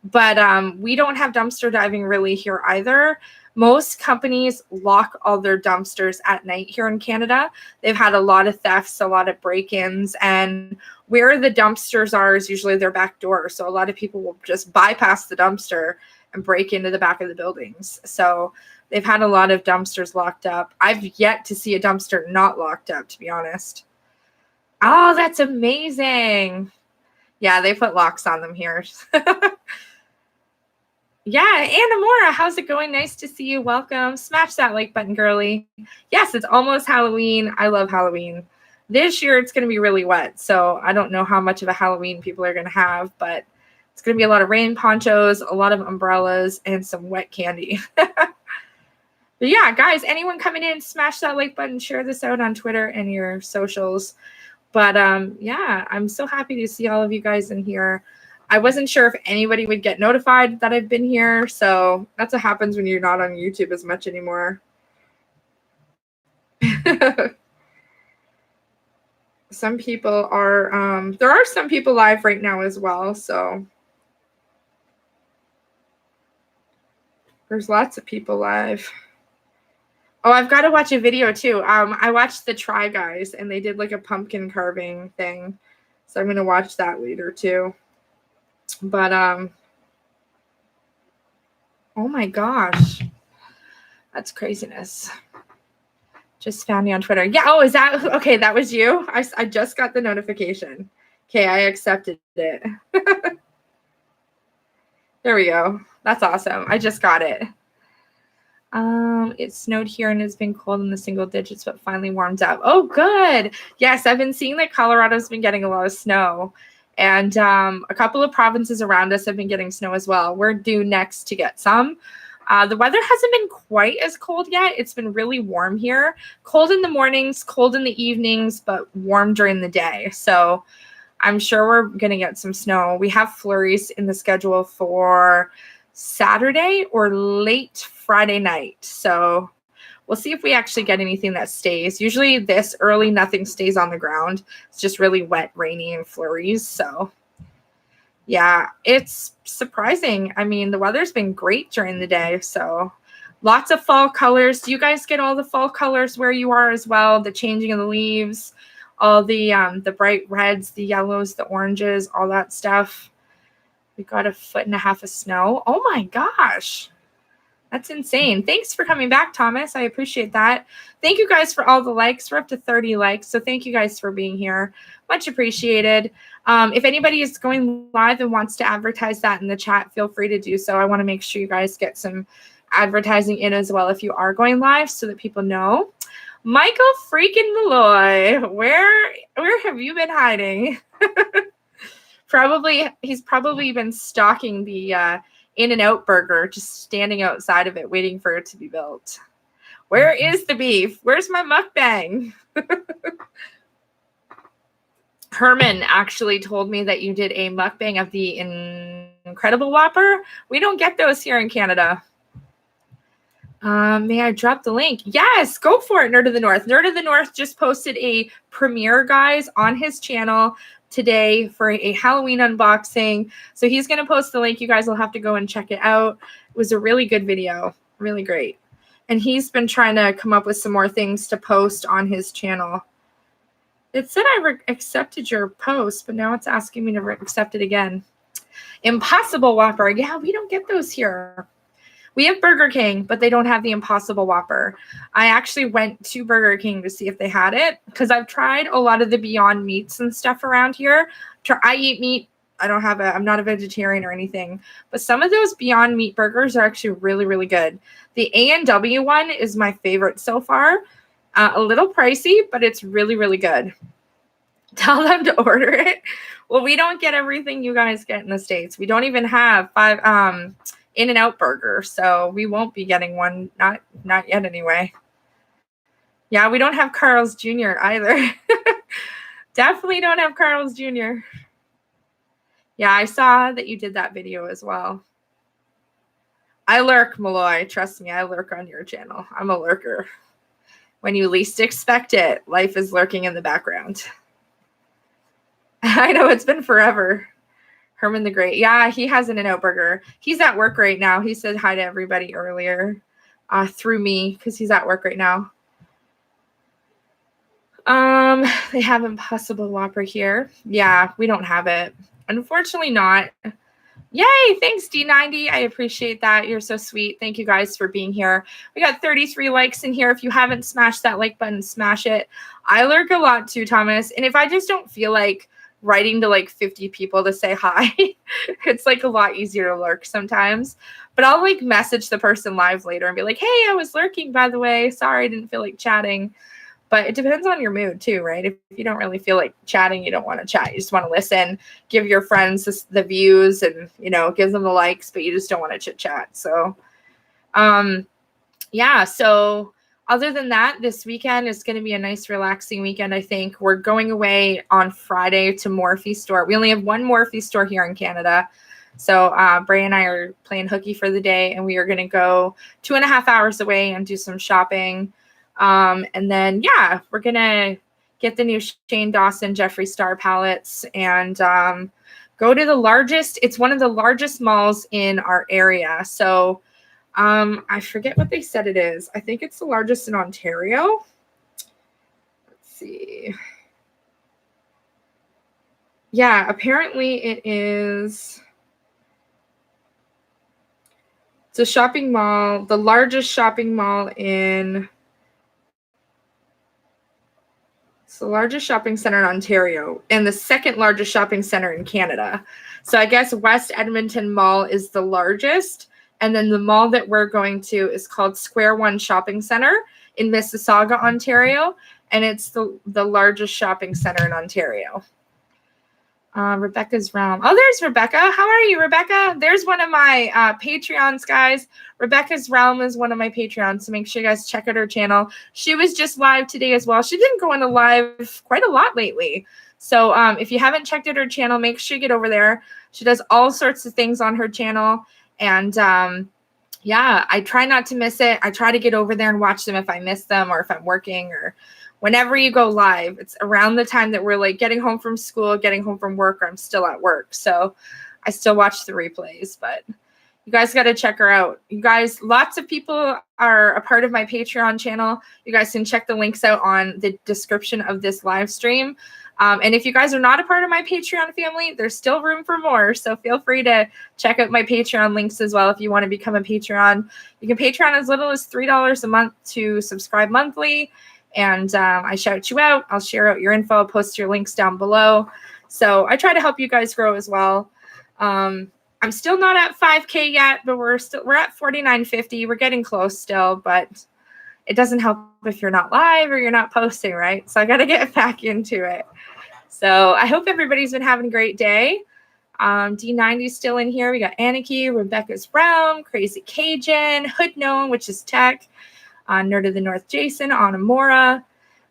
But we don't have dumpster diving really here either. Most companies lock all their dumpsters at night here in Canada. They've had a lot of thefts, a lot of break-ins, and where the dumpsters are is usually their back door. So a lot of people will just bypass the dumpster and break into the back of the buildings. So they've had a lot of dumpsters locked up. I've yet to see a dumpster not locked up, to be honest. Oh, that's amazing. Yeah, they put locks on them here. Yeah, Anna Mora, how's it going? Nice to see you. Welcome. Smash that like button, girly. Yes, it's almost Halloween. I love Halloween. This year it's going to be really wet, so I don't know how much of a Halloween people are going to have, but it's going to be a lot of rain ponchos, a lot of umbrellas, and some wet candy. But yeah, guys, anyone coming in, smash that like button, share this out on Twitter and your socials. But yeah, I'm so happy to see all of you guys in here. I wasn't sure if anybody would get notified that I've been here, so that's what happens when you're not on YouTube as much anymore. Some people are, there are some people live right now as well, so there's lots of people live. Oh, I've got to watch a video too. I watched the Try Guys, and they did like a pumpkin carving thing, so I'm going to watch that later too. But, oh my gosh, that's craziness. Just found you on Twitter. Yeah. Oh, is that okay? That was you. I just got the notification. Okay, I accepted it. There we go. That's awesome. I just got it. It snowed here and it's been cold in the single digits, but finally warmed up. Oh, good. Yes, I've been seeing that Colorado's been getting a lot of snow, and a couple of provinces around us have been getting snow as well. We're due next to get some. The weather hasn't been quite as cold yet. It's been really warm here. Cold in the mornings, cold in the evenings, but warm during the day. So I'm sure we're going to get some snow. We have flurries in the schedule for Saturday or late Friday night. So we'll see if we actually get anything that stays. Usually this early, nothing stays on the ground. It's just really wet, rainy, and flurries. So yeah, it's surprising. I mean, the weather's been great during the day, so lots of fall colors. Do you guys get all the fall colors where you are as well? The changing of the leaves, all the bright reds, the yellows, the oranges, all that stuff. We got 1.5 feet of snow. Oh my gosh. That's insane. Thanks for coming back, Thomas. I appreciate that. Thank you guys for all the likes. We're up to 30 likes, so thank you guys for being here. Much appreciated. If anybody is going live and wants to advertise that in the chat, feel free to do so. I want to make sure you guys get some advertising in as well if you are going live so that people know. Michael freaking Malloy, where have you been hiding? He's probably been stalking the In-N-Out burger, just standing outside of it, waiting for it to be built. Where is the beef? Where's my mukbang? Herman actually told me that you did a mukbang of the Incredible Whopper. We don't get those here in Canada. May I drop the link? Yes, go for it, Nerd of the North. Nerd of the North just posted a premiere, guys, on his channel today for a Halloween unboxing. So he's going to post the link. You guys will have to go and check it out. It was a really good video. Really great. And he's been trying to come up with some more things to post on his channel. It said I accepted your post, but now it's asking me to accept it again. Impossible Whopper. Yeah, we don't get those here. We have Burger King, but they don't have the Impossible Whopper. I actually went to Burger King to see if they had it because I've tried a lot of the Beyond Meats and stuff around here. I eat meat. I'm not a vegetarian or anything, but some of those Beyond Meat burgers are actually really, really good. The A&W one is my favorite so far. A little pricey, but it's really, really good. Tell them to order it. Well, we don't get everything you guys get in the States. We don't even have 5 In-N-Out burger, so we won't be getting one. Not yet anyway. Yeah, we don't have Carl's Jr. either. Definitely don't have Carl's Jr. Yeah, I saw that you did that video as well. I lurk, Malloy. Trust me, I lurk on your channel. I'm a lurker. When you least expect it, life is lurking in the background. I know, it's been forever. Herman the Great. Yeah, he has an In-N-Out burger. He's at work right now. He said hi to everybody earlier through me because he's at work right now. They have Impossible Whopper here. Yeah, we don't have it. Unfortunately not. Yay, thanks D90. I appreciate that. You're so sweet. Thank you guys for being here. We got 33 likes in here. If you haven't smashed that like button, smash it. I lurk a lot too, Thomas. And if I just don't feel like writing to like 50 people to say hi, it's like a lot easier to lurk sometimes. But I'll like message the person live later and be like, hey, I was lurking, by the way. Sorry, I didn't feel like chatting. But it depends on your mood too, right? If you don't really feel like chatting, you don't want to chat. You just want to listen, give your friends the views and, give them the likes, but you just don't want to chit chat. So, yeah. So other than that, this weekend is going to be a nice relaxing weekend. I think we're going away on Friday to Morphe store. We only have one Morphe store here in Canada. So Bray and I are playing hooky for the day, and we are going to go 2.5 hours away and do some shopping. And then, yeah, we're going to get the new Shane Dawson Jeffree Star palettes and go to the largest. It's one of the largest malls in our area. So I forget what they said it is. I think it's the largest in Ontario. Let's see. Yeah, apparently it is. It's a shopping mall, the largest shopping mall in. It's the largest shopping center in Ontario and the second largest shopping center in Canada. So I guess West Edmonton Mall is the largest. And then the mall that we're going to is called Square One Shopping Center in Mississauga, Ontario. And it's the largest shopping center in Ontario. Rebecca's Realm. Oh, there's Rebecca. How are you, Rebecca? There's one of my Patreons, guys. Rebecca's Realm is one of my Patreons, so make sure you guys check out her channel. She was just live today as well. She's been going to live quite a lot lately. So if you haven't checked out her channel, make sure you get over there. She does all sorts of things on her channel. And yeah, I try not to miss it. I try to get over there and watch them if I miss them or if I'm working or whenever you go live. It's around the time that we're like getting home from school, getting home from work, or I'm still at work. So I still watch the replays, but you guys got to check her out. You guys, lots of people are a part of my Patreon channel. You guys can check the links out on the description of this live stream. And if you guys are not a part of my Patreon family, there's still room for more. So feel free to check out my Patreon links as well if you want to become a Patreon. You can Patreon as little as $3 a month to subscribe monthly. And I shout you out. I'll share out your info, post your links down below. So I try to help you guys grow as well. I'm still not at 5K yet, but we're at 4950. We're getting close still, but it doesn't help if you're not live or you're not posting, right? So I got to get back into it. So I hope everybody's been having a great day. D90's still in here. We got Anarchy, Rebecca's Realm, Crazy Cajun, Hood Gnome, which is tech. Nerd of the North, Jason, Anamora.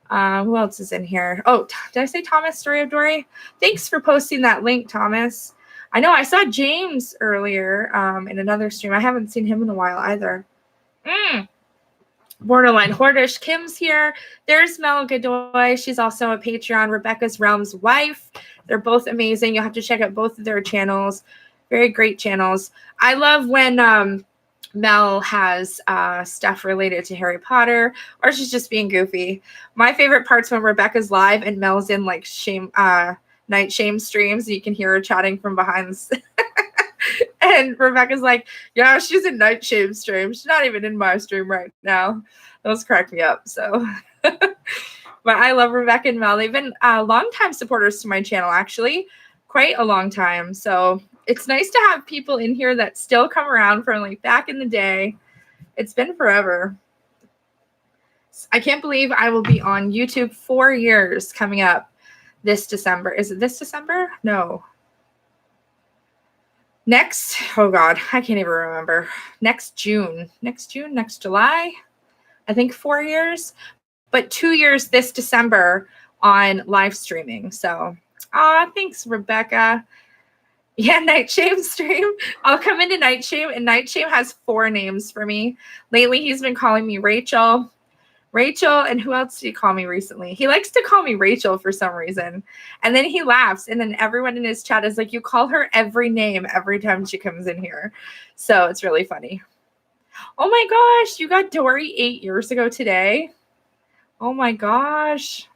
Who else is in here? Oh, did I say Thomas, Story of Dory? Thanks for posting that link, Thomas. I know I saw James earlier in another stream. I haven't seen him in a while either. Borderline Hordish. Kim's here. There's Mel Godoy. She's also a Patreon. Rebecca's Realm's wife. They're both amazing. You'll have to check out both of their channels. Very great channels. I love when Mel has stuff related to Harry Potter, or she's just being goofy. My favorite part's when Rebecca's live and Mel's in like night shame streams. You can hear her chatting from behind. And Rebecca's like, yeah, she's in night shame stream. She's not even in my stream right now. Those crack me up. So, but I love Rebecca and Mel. They've been longtime supporters to my channel, actually, quite a long time. So it's nice to have people in here that still come around from like back in the day. It's been forever. I can't believe I will be on YouTube 4 years coming up this December. Is it this December? No. Next, oh God, I can't even remember. Next July? I think 4 years, but 2 years this December on live streaming. So, thanks, Rebecca. Yeah, Night Shame stream. I'll come into Night Shame, and Night Shame has 4 names for me. Lately, he's been calling me Rachel, and who else did he call me recently? He likes to call me Rachel for some reason. And then he laughs, and then everyone in his chat is like, you call her every name every time she comes in here. So it's really funny. Oh my gosh, you got Dory 8 years ago today. Oh my gosh.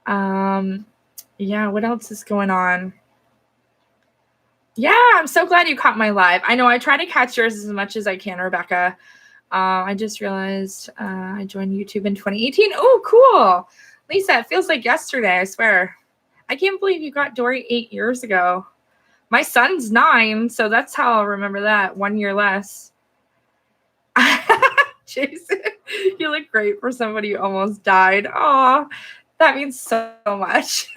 Yeah, what else is going on? Yeah, I'm so glad you caught my live. I know I try to catch yours as much as I can, Rebecca. I just realized I joined YouTube in 2018. Oh, cool. Lisa, it feels like yesterday, I swear. I can't believe you got Dory 8 years ago. My son's 9, so that's how I'll remember that. 1 year less. Jason. You look great for somebody who almost died. Aw, that means so much.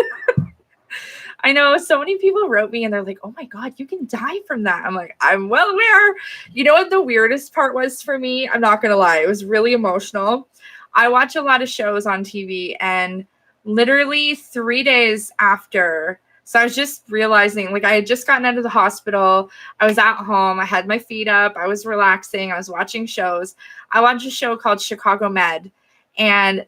I know so many people wrote me and they're like, oh my God, you can die from that. I'm like, I'm well aware. You know what the weirdest part was for me? I'm not going to lie. It was really emotional. I watch a lot of shows on TV, and literally 3 days after, so I was just realizing, like, I had just gotten out of the hospital. I was at home. I had my feet up. I was relaxing. I was watching shows. I watched a show called Chicago Med. And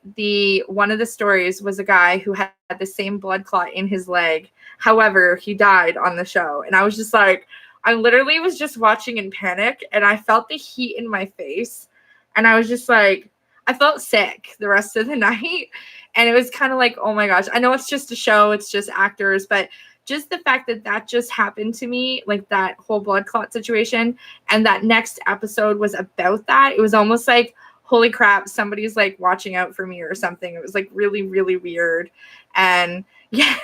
one of the stories was a guy who had the same blood clot in his leg. However, he died on the show. And I was just like, I literally was just watching in panic, and I felt the heat in my face. And I was just like, I felt sick the rest of the night. And it was kind of like, oh my gosh, I know it's just a show, it's just actors, but just the fact that that just happened to me, like that whole blood clot situation, and that next episode was about that, it was almost like, holy crap, somebody's like watching out for me or something. It was like really, really weird. And yeah,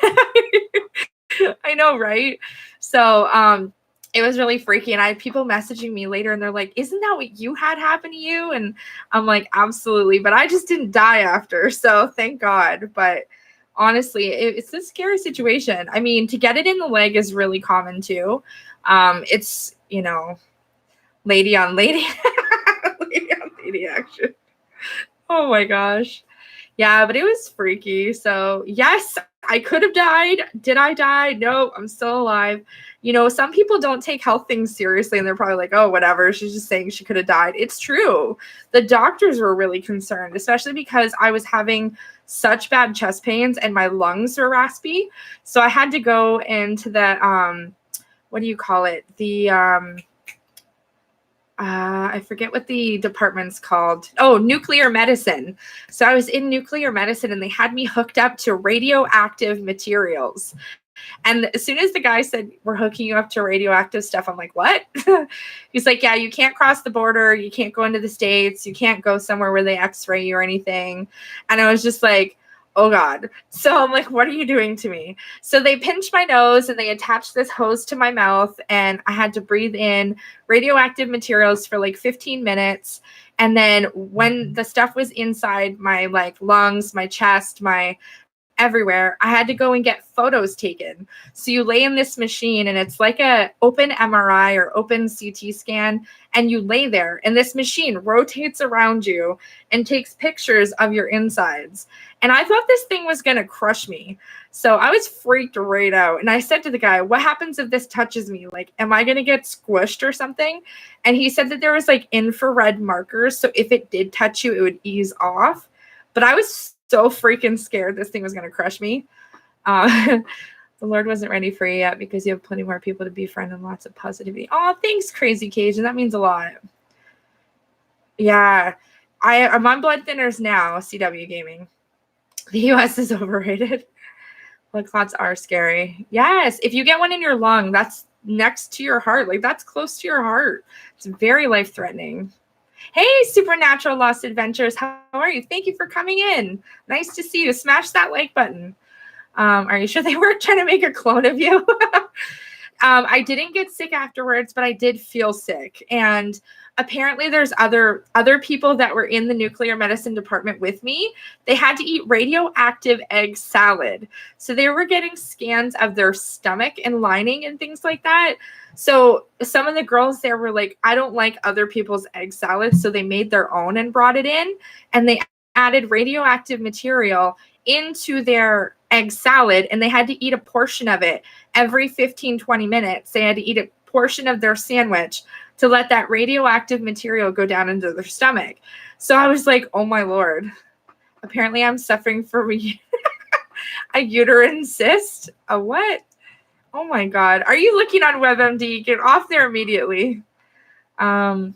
I know, right? So it was really freaky. And I had people messaging me later and they're like, isn't that what you had happen to you? And I'm like, absolutely. But I just didn't die after. So thank God. But honestly, it's a scary situation. I mean, to get it in the leg is really common too. It's, lady on lady. Lady on lady action. Oh my gosh. Yeah, but it was freaky. So yes, I could have died. Did I die? No, I'm still alive. Some people don't take health things seriously, and they're probably like, oh, whatever. She's just saying she could have died. It's true. The doctors were really concerned, especially because I was having such bad chest pains and my lungs were raspy. So I had to go into the, what do you call it? I forget what the department's called. Oh, nuclear medicine. So I was in nuclear medicine, and they had me hooked up to radioactive materials. And as soon as the guy said, we're hooking you up to radioactive stuff, I'm like, what? He's like, yeah, you can't cross the border. You can't go into the States. You can't go somewhere where they x-ray you or anything. And I was just like, oh God. So I'm like, what are you doing to me? So they pinched my nose and they attached this hose to my mouth, and I had to breathe in radioactive materials for like 15 minutes. And then when the stuff was inside my lungs, my chest, my everywhere, I had to go and get photos taken. So you lay in this machine, and it's like a open MRI or open CT scan, and you lay there, and this machine rotates around you and takes pictures of your insides. And I thought this thing was going to crush me. So I was freaked right out. And I said to the guy, what happens if this touches me? Like, am I going to get squished or something? And he said that there was like infrared markers. So if it did touch you, it would ease off. But I was so freaking scared this thing was going to crush me. The Lord wasn't ready for you yet because you have plenty more people to befriend and lots of positivity. Oh, thanks, Crazy Cajun. That means a lot. Yeah. I'm on blood thinners now, CW Gaming. The US is overrated. Blood clots are scary. Yes. If you get one in your lung, that's next to your heart. Like, that's close to your heart. It's very life-threatening. Hey, Supernatural Lost Adventures. How are you? Thank you for coming in. Nice to see you. Smash that like button. Are you sure they weren't trying to make a clone of you? I didn't get sick afterwards, but I did feel sick. And apparently there's other people that were in the nuclear medicine department with me. They had to eat radioactive egg salad. So they were getting scans of their stomach and lining and things like that. So some of the girls there were like, I don't like other people's egg salad. So they made their own and brought it in, and they added radioactive material into their egg salad, and they had to eat a portion of it every 15-20 minutes. They had to eat a portion of their sandwich to let that radioactive material go down into their stomach. So I was like, oh my Lord, apparently I'm suffering from a uterine cyst. A what? Oh my God. Are you looking on WebMD? Get off there immediately. I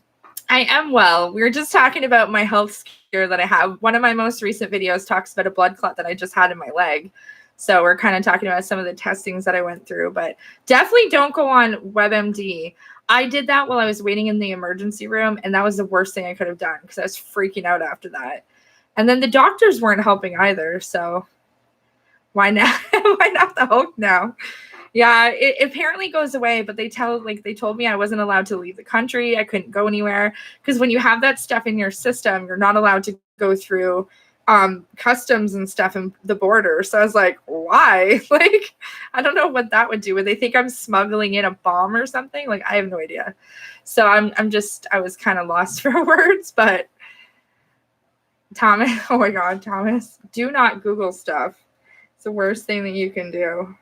am well. We were just talking about my health scare that I have. One of my most recent videos talks about a blood clot that I just had in my leg. So we're kind of talking about some of the testings that I went through, but definitely don't go on WebMD. I did that while I was waiting in the emergency room, and that was the worst thing I could have done because I was freaking out after that. And then the doctors weren't helping either. So why not? Why not the Hulk now? Yeah, it apparently goes away, but they told me I wasn't allowed to leave the country. I couldn't go anywhere because when you have that stuff in your system, you're not allowed to go through customs and stuff in the border. So I was like, why? Like, I don't know what that would do. Would they think I'm smuggling in a bomb or something? Like, I have no idea. So I was kind of lost for words, but Thomas, oh my God, Thomas, do not Google stuff. It's the worst thing that you can do.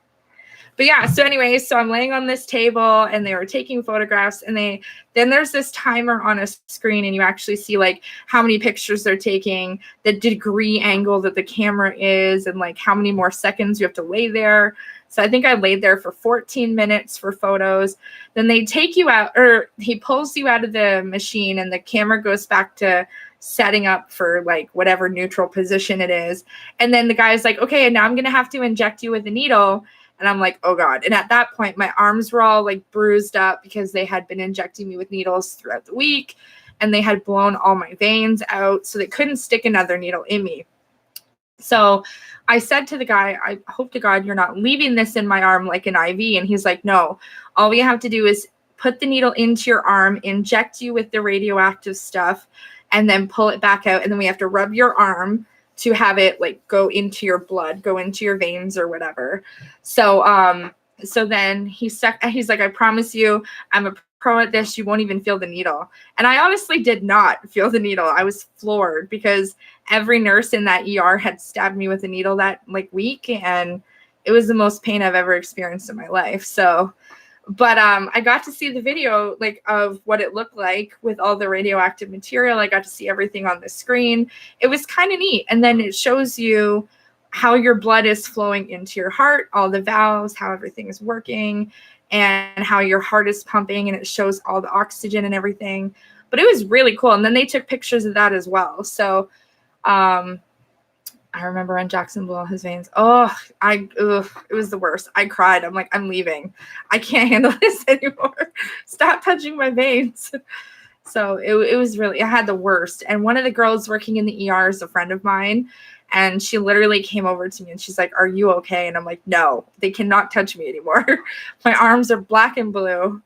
But yeah, so anyway, so I'm laying on this table and they were taking photographs and then there's this timer on a screen and you actually see like how many pictures they're taking, the degree angle that the camera is, and like how many more seconds you have to lay there. So I think I laid there for 14 minutes for photos. Then they take you out, or he pulls you out of the machine and the camera goes back to setting up for like whatever neutral position it is. And then the guy's like, okay, and now I'm going to have to inject you with a needle. And I'm like, oh God. And at that point, my arms were all like bruised up because they had been injecting me with needles throughout the week and they had blown all my veins out. So they couldn't stick another needle in me. So I said to the guy, I hope to God you're not leaving this in my arm like an IV. And he's like, no, all we have to do is put the needle into your arm, inject you with the radioactive stuff, and then pull it back out. And then we have to rub your arm to have it like go into your blood, go into your veins or whatever. So then he's like, I promise you, I'm a pro at this. You won't even feel the needle. And I honestly did not feel the needle. I was floored because every nurse in that ER had stabbed me with a needle that like week. And it was the most pain I've ever experienced in my life. So, but I got to see the video like of what it looked like with all the radioactive material. I got to see everything on the screen. It was kind of neat. And then it shows you how your blood is flowing into your heart, all the valves, how everything is working, and how your heart is pumping, and it shows all the oxygen and everything. But it was really cool. And then they took pictures of that as well. So I remember when Jackson blew all his veins. It was the worst. I cried. I'm like, I'm leaving. I can't handle this anymore. Stop touching my veins. So it was really, I had the worst. And one of the girls working in the ER is a friend of mine. And she literally came over to me and she's like, are you okay? And I'm like, no, they cannot touch me anymore. My arms are black and blue.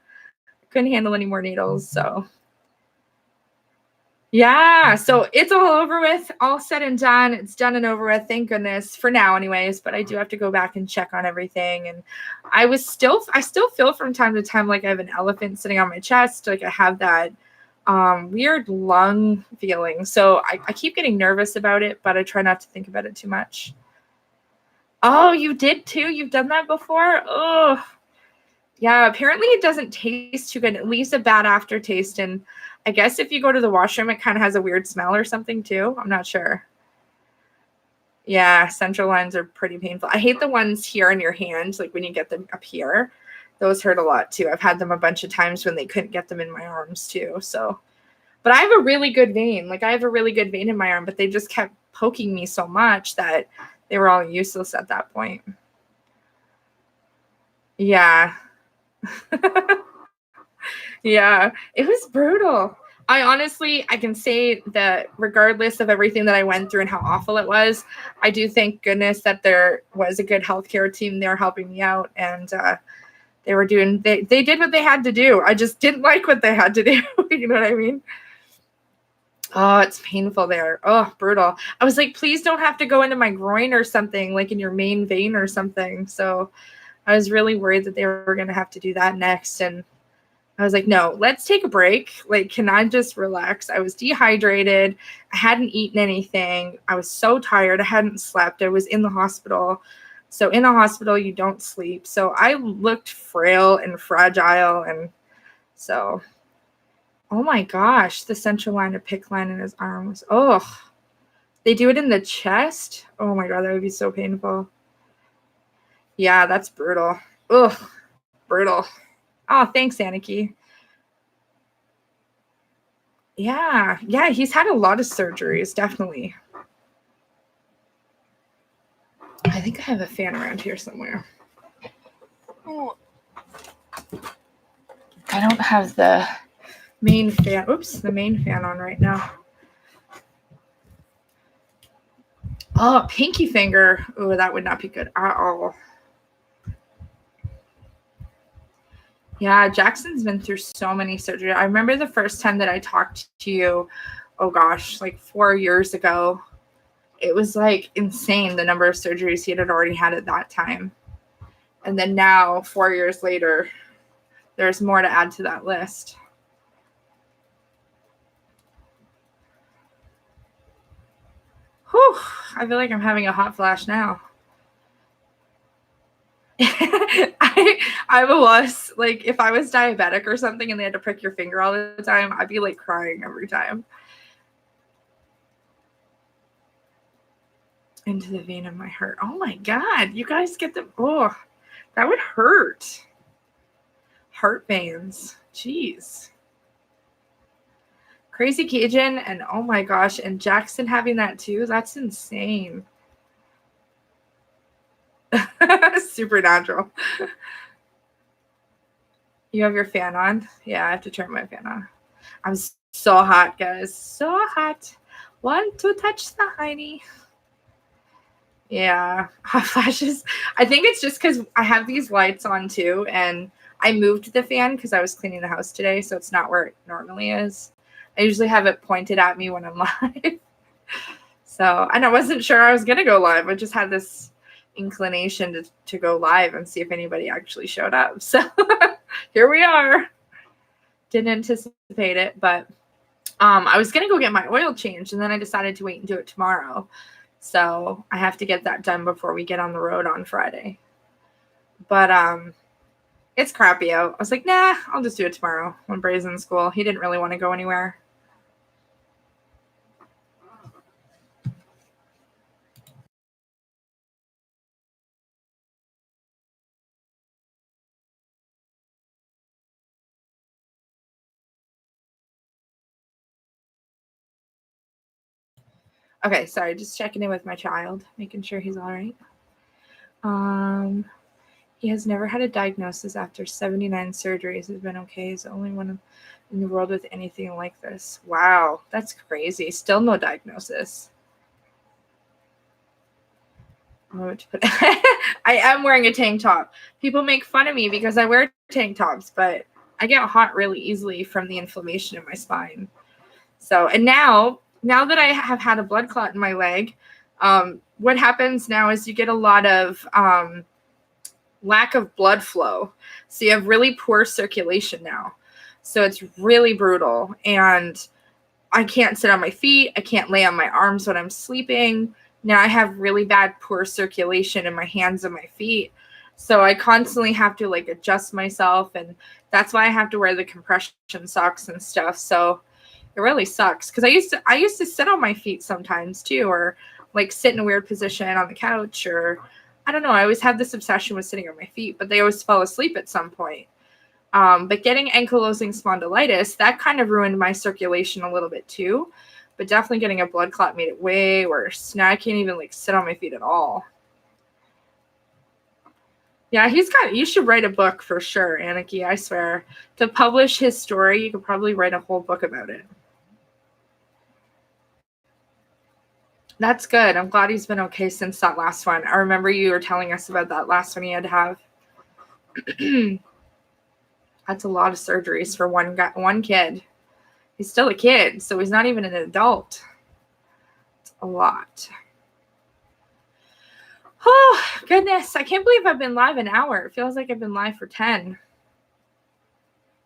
I couldn't handle any more needles. So yeah, so it's all over with, all said and done. It's done and over with, thank goodness, for now anyways, but I do have to go back and check on everything. And I still feel from time to time like I have an elephant sitting on my chest. Like I have that weird lung feeling. So I keep getting nervous about it, but I try not to think about it too much. Oh, you did too? You've done that before? Oh, yeah, apparently it doesn't taste too good. It leaves a bad aftertaste. And I guess if you go to the washroom, it kind of has a weird smell or something too. I'm not sure. Yeah, central lines are pretty painful. I hate the ones here in your hand, like when you get them up here. Those hurt a lot too. I've had them a bunch of times when they couldn't get them in my arms too. So, but I have a really good vein. Like I have a really good vein in my arm, but they just kept poking me so much that they were all useless at that point. Yeah. Yeah, it was brutal. I can say that regardless of everything that I went through and how awful it was, I do thank goodness that there was a good healthcare team there helping me out. And they did what they had to do. I just didn't like what they had to do. You know what I mean? Oh, it's painful there. Oh, brutal. I was like, please don't have to go into my groin or something, like in your main vein or something. So I was really worried that they were going to have to do that next. And I was like, no, let's take a break. Like, can I just relax? I was dehydrated. I hadn't eaten anything. I was so tired. I hadn't slept. I was in the hospital. So in a hospital, you don't sleep. So I looked frail and fragile. And so, oh my gosh, the central line of PICC line in his arm was, they do it in the chest? Oh my God, that would be so painful. Yeah, that's brutal. Ugh, brutal. Oh, thanks, Aniki. Yeah, he's had a lot of surgeries, definitely. I think I have a fan around here somewhere. Oh. I don't have the main fan. Oops, the main fan on right now. Oh, pinky finger. Oh, that would not be good at all. Yeah, Jackson's been through so many surgeries. I remember the first time that I talked to you, oh gosh, like 4 years ago. It was like insane the number of surgeries he had already had at that time. And then now, 4 years later, there's more to add to that list. Whew, I feel like I'm having a hot flash now. I'm a wuss. Like, if I was diabetic or something and they had to prick your finger all the time, I'd be like crying every time. Into the vein of my heart. Oh my God, you guys get them. Oh, that would hurt. Heart veins. Jeez. Crazy Cajun, and oh my gosh, and Jackson having that too. That's insane. Supernatural. You have your fan on? Yeah, I have to turn my fan on. I'm so hot, guys. So hot. Want to touch the hiney. Yeah, hot flashes. I think it's just because I have these lights on too, and I moved the fan because I was cleaning the house today, so it's not where it normally is. I usually have it pointed at me when I'm live. So, and I wasn't sure I was going to go live. I just had this inclination to go live and see if anybody actually showed up. So here we are. Didn't anticipate it, but I was going to go get my oil changed, and then I decided to wait and do it tomorrow. So I have to get that done before we get on the road on Friday. But it's crappy out. I was like, nah, I'll just do it tomorrow when Bray's in school. He didn't really want to go anywhere. Okay, sorry, just checking in with my child, making sure he's all right. He has never had a diagnosis after 79 surgeries. Has been okay. He's the only one in the world with anything like this. Wow, that's crazy. Still no diagnosis. I am wearing a tank top. People make fun of me because I wear tank tops, but I get hot really easily from the inflammation in my spine. So, and now that I have had a blood clot in my leg, what happens now is you get a lot of lack of blood flow. So you have really poor circulation now. So it's really brutal. And I can't sit on my feet. I can't lay on my arms when I'm sleeping. Now I have really bad poor circulation in my hands and my feet. So I constantly have to like adjust myself. And that's why I have to wear the compression socks and stuff. So it really sucks. Because I used to sit on my feet sometimes too, or like sit in a weird position on the couch, or I don't know. I always had this obsession with sitting on my feet, but they always fell asleep at some point. But getting ankylosing spondylitis, that kind of ruined my circulation a little bit too. But definitely getting a blood clot made it way worse. Now I can't even like sit on my feet at all. Yeah, you should write a book for sure, Aniki, I swear. To publish his story, you could probably write a whole book about it. That's good. I'm glad he's been okay since that last one. I remember you were telling us about that last one he had to have. That's a lot of surgeries for one kid. He's still a kid, so he's not even an adult. It's a lot. Oh, goodness. I can't believe I've been live an hour. It feels like I've been live for 10.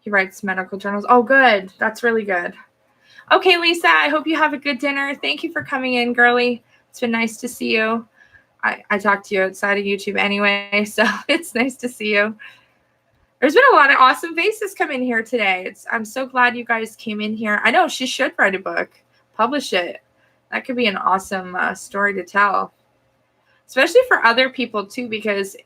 He writes medical journals. Oh, good. That's really good. Okay, Lisa, I hope you have a good dinner. Thank you for coming in, girly. It's been nice to see you. I talk to you outside of YouTube anyway, so it's nice to see you. There's been a lot of awesome faces come in here today. I'm so glad you guys came in here. I know she should write a book, publish it. That could be an awesome story to tell, especially for other people too, because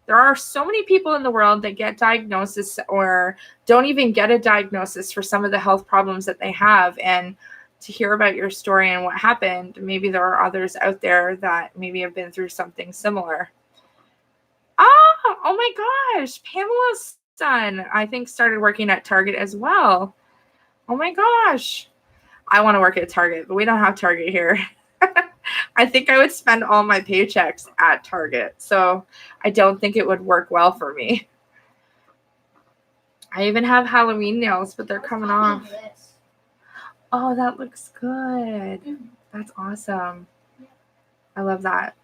there are so many people in the world that get diagnosis or don't even get a diagnosis for some of the health problems that they have. And to hear about your story and what happened, maybe there are others out there that maybe have been through something similar. Oh my gosh, Pamela's son, I think, started working at Target as well. Oh my gosh. I want to work at Target, but we don't have Target here. I think I would spend all my paychecks at Target. So I don't think it would work well for me. I even have Halloween nails, but they're coming off. Oh, that looks good. That's awesome. I love that.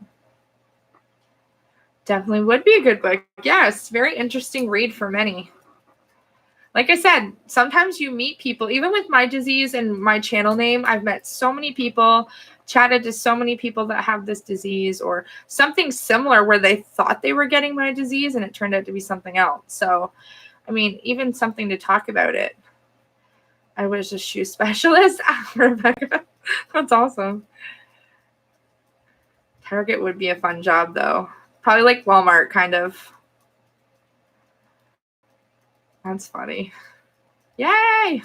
Definitely would be a good book. Yes, very interesting read for many. Like I said, sometimes you meet people, even with my disease and my channel name, I've met so many people, chatted to so many people that have this disease or something similar where they thought they were getting my disease and it turned out to be something else. So, I mean, even something to talk about it. I was a shoe specialist. Rebecca, that's awesome. Target would be a fun job, though. Probably like Walmart, kind of. That's funny. Yay!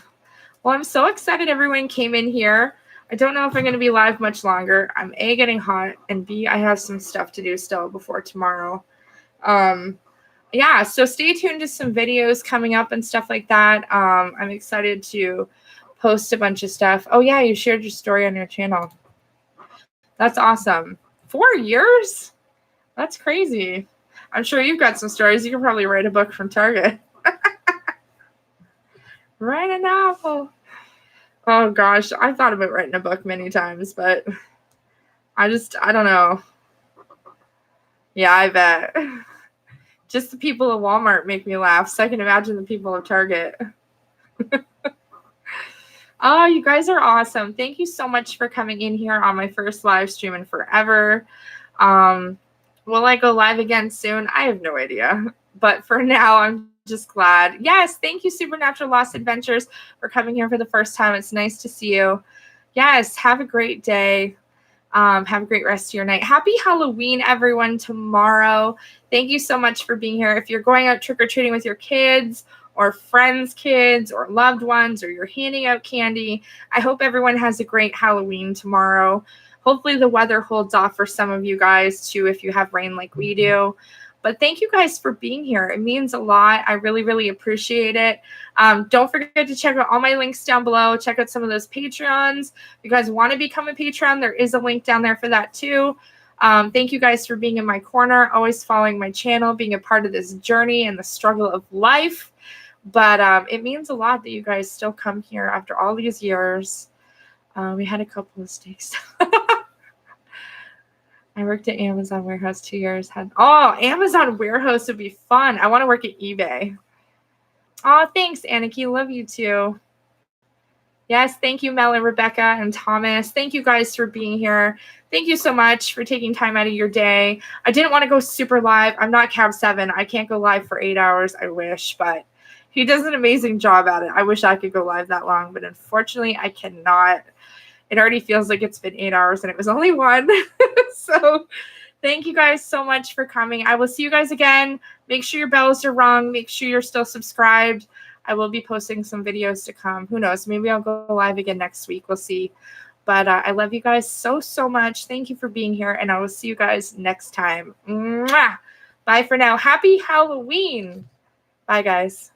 Well, I'm so excited everyone came in here. I don't know if I'm going to be live much longer. I'm A, getting hot, and B, I have some stuff to do still before tomorrow. Yeah, so stay tuned to some videos coming up and stuff like that. I'm excited to post a bunch of stuff. Oh, yeah, you shared your story on your channel. That's awesome. 4 years? That's crazy. I'm sure you've got some stories. You can probably write a book from Target. Write a novel. Oh, gosh. I've thought about writing a book many times, but I don't know. Yeah, I bet. Just the people of Walmart make me laugh, so I can imagine the people of Target. Oh, you guys are awesome. Thank you so much for coming in here on my first live stream in forever. Will I go live again soon? I have no idea. But for now, I'm just glad. Yes, thank you, Supernatural Lost Adventures, for coming here for the first time. It's nice to see you. Yes, have a great day. Have a great rest of your night. Happy Halloween, everyone, tomorrow. Thank you so much for being here. If you're going out trick-or-treating with your kids or friends' kids or loved ones, or you're handing out candy, I hope everyone has a great Halloween tomorrow. Hopefully the weather holds off for some of you guys, too, if you have rain like we do. But thank you guys for being here. It means a lot. I really, really appreciate it. Don't forget to check out all my links down below. Check out some of those Patreons. If you guys want to become a Patreon, there is a link down there for that too. Thank you guys for being in my corner, always following my channel, being a part of this journey and the struggle of life. But it means a lot that you guys still come here after all these years. We had a couple of mistakes. I worked at Amazon Warehouse 2 years. Amazon Warehouse would be fun. I want to work at eBay. Oh, thanks, Aniki. Love you too. Yes, thank you, Mel and Rebecca and Thomas. Thank you guys for being here. Thank you so much for taking time out of your day. I didn't want to go super live. I'm not Cab 7. I can't go live for 8 hours. I wish, but he does an amazing job at it. I wish I could go live that long, but unfortunately, I cannot. It already feels like it's been 8 hours and it was only 1. So thank you guys so much for coming. I will see you guys again. Make sure your bells are rung. Make sure you're still subscribed. I will be posting some videos to come. Who knows? Maybe I'll go live again next week. We'll see. But I love you guys so, so much. Thank you for being here. And I will see you guys next time. Mwah! Bye for now. Happy Halloween. Bye, guys.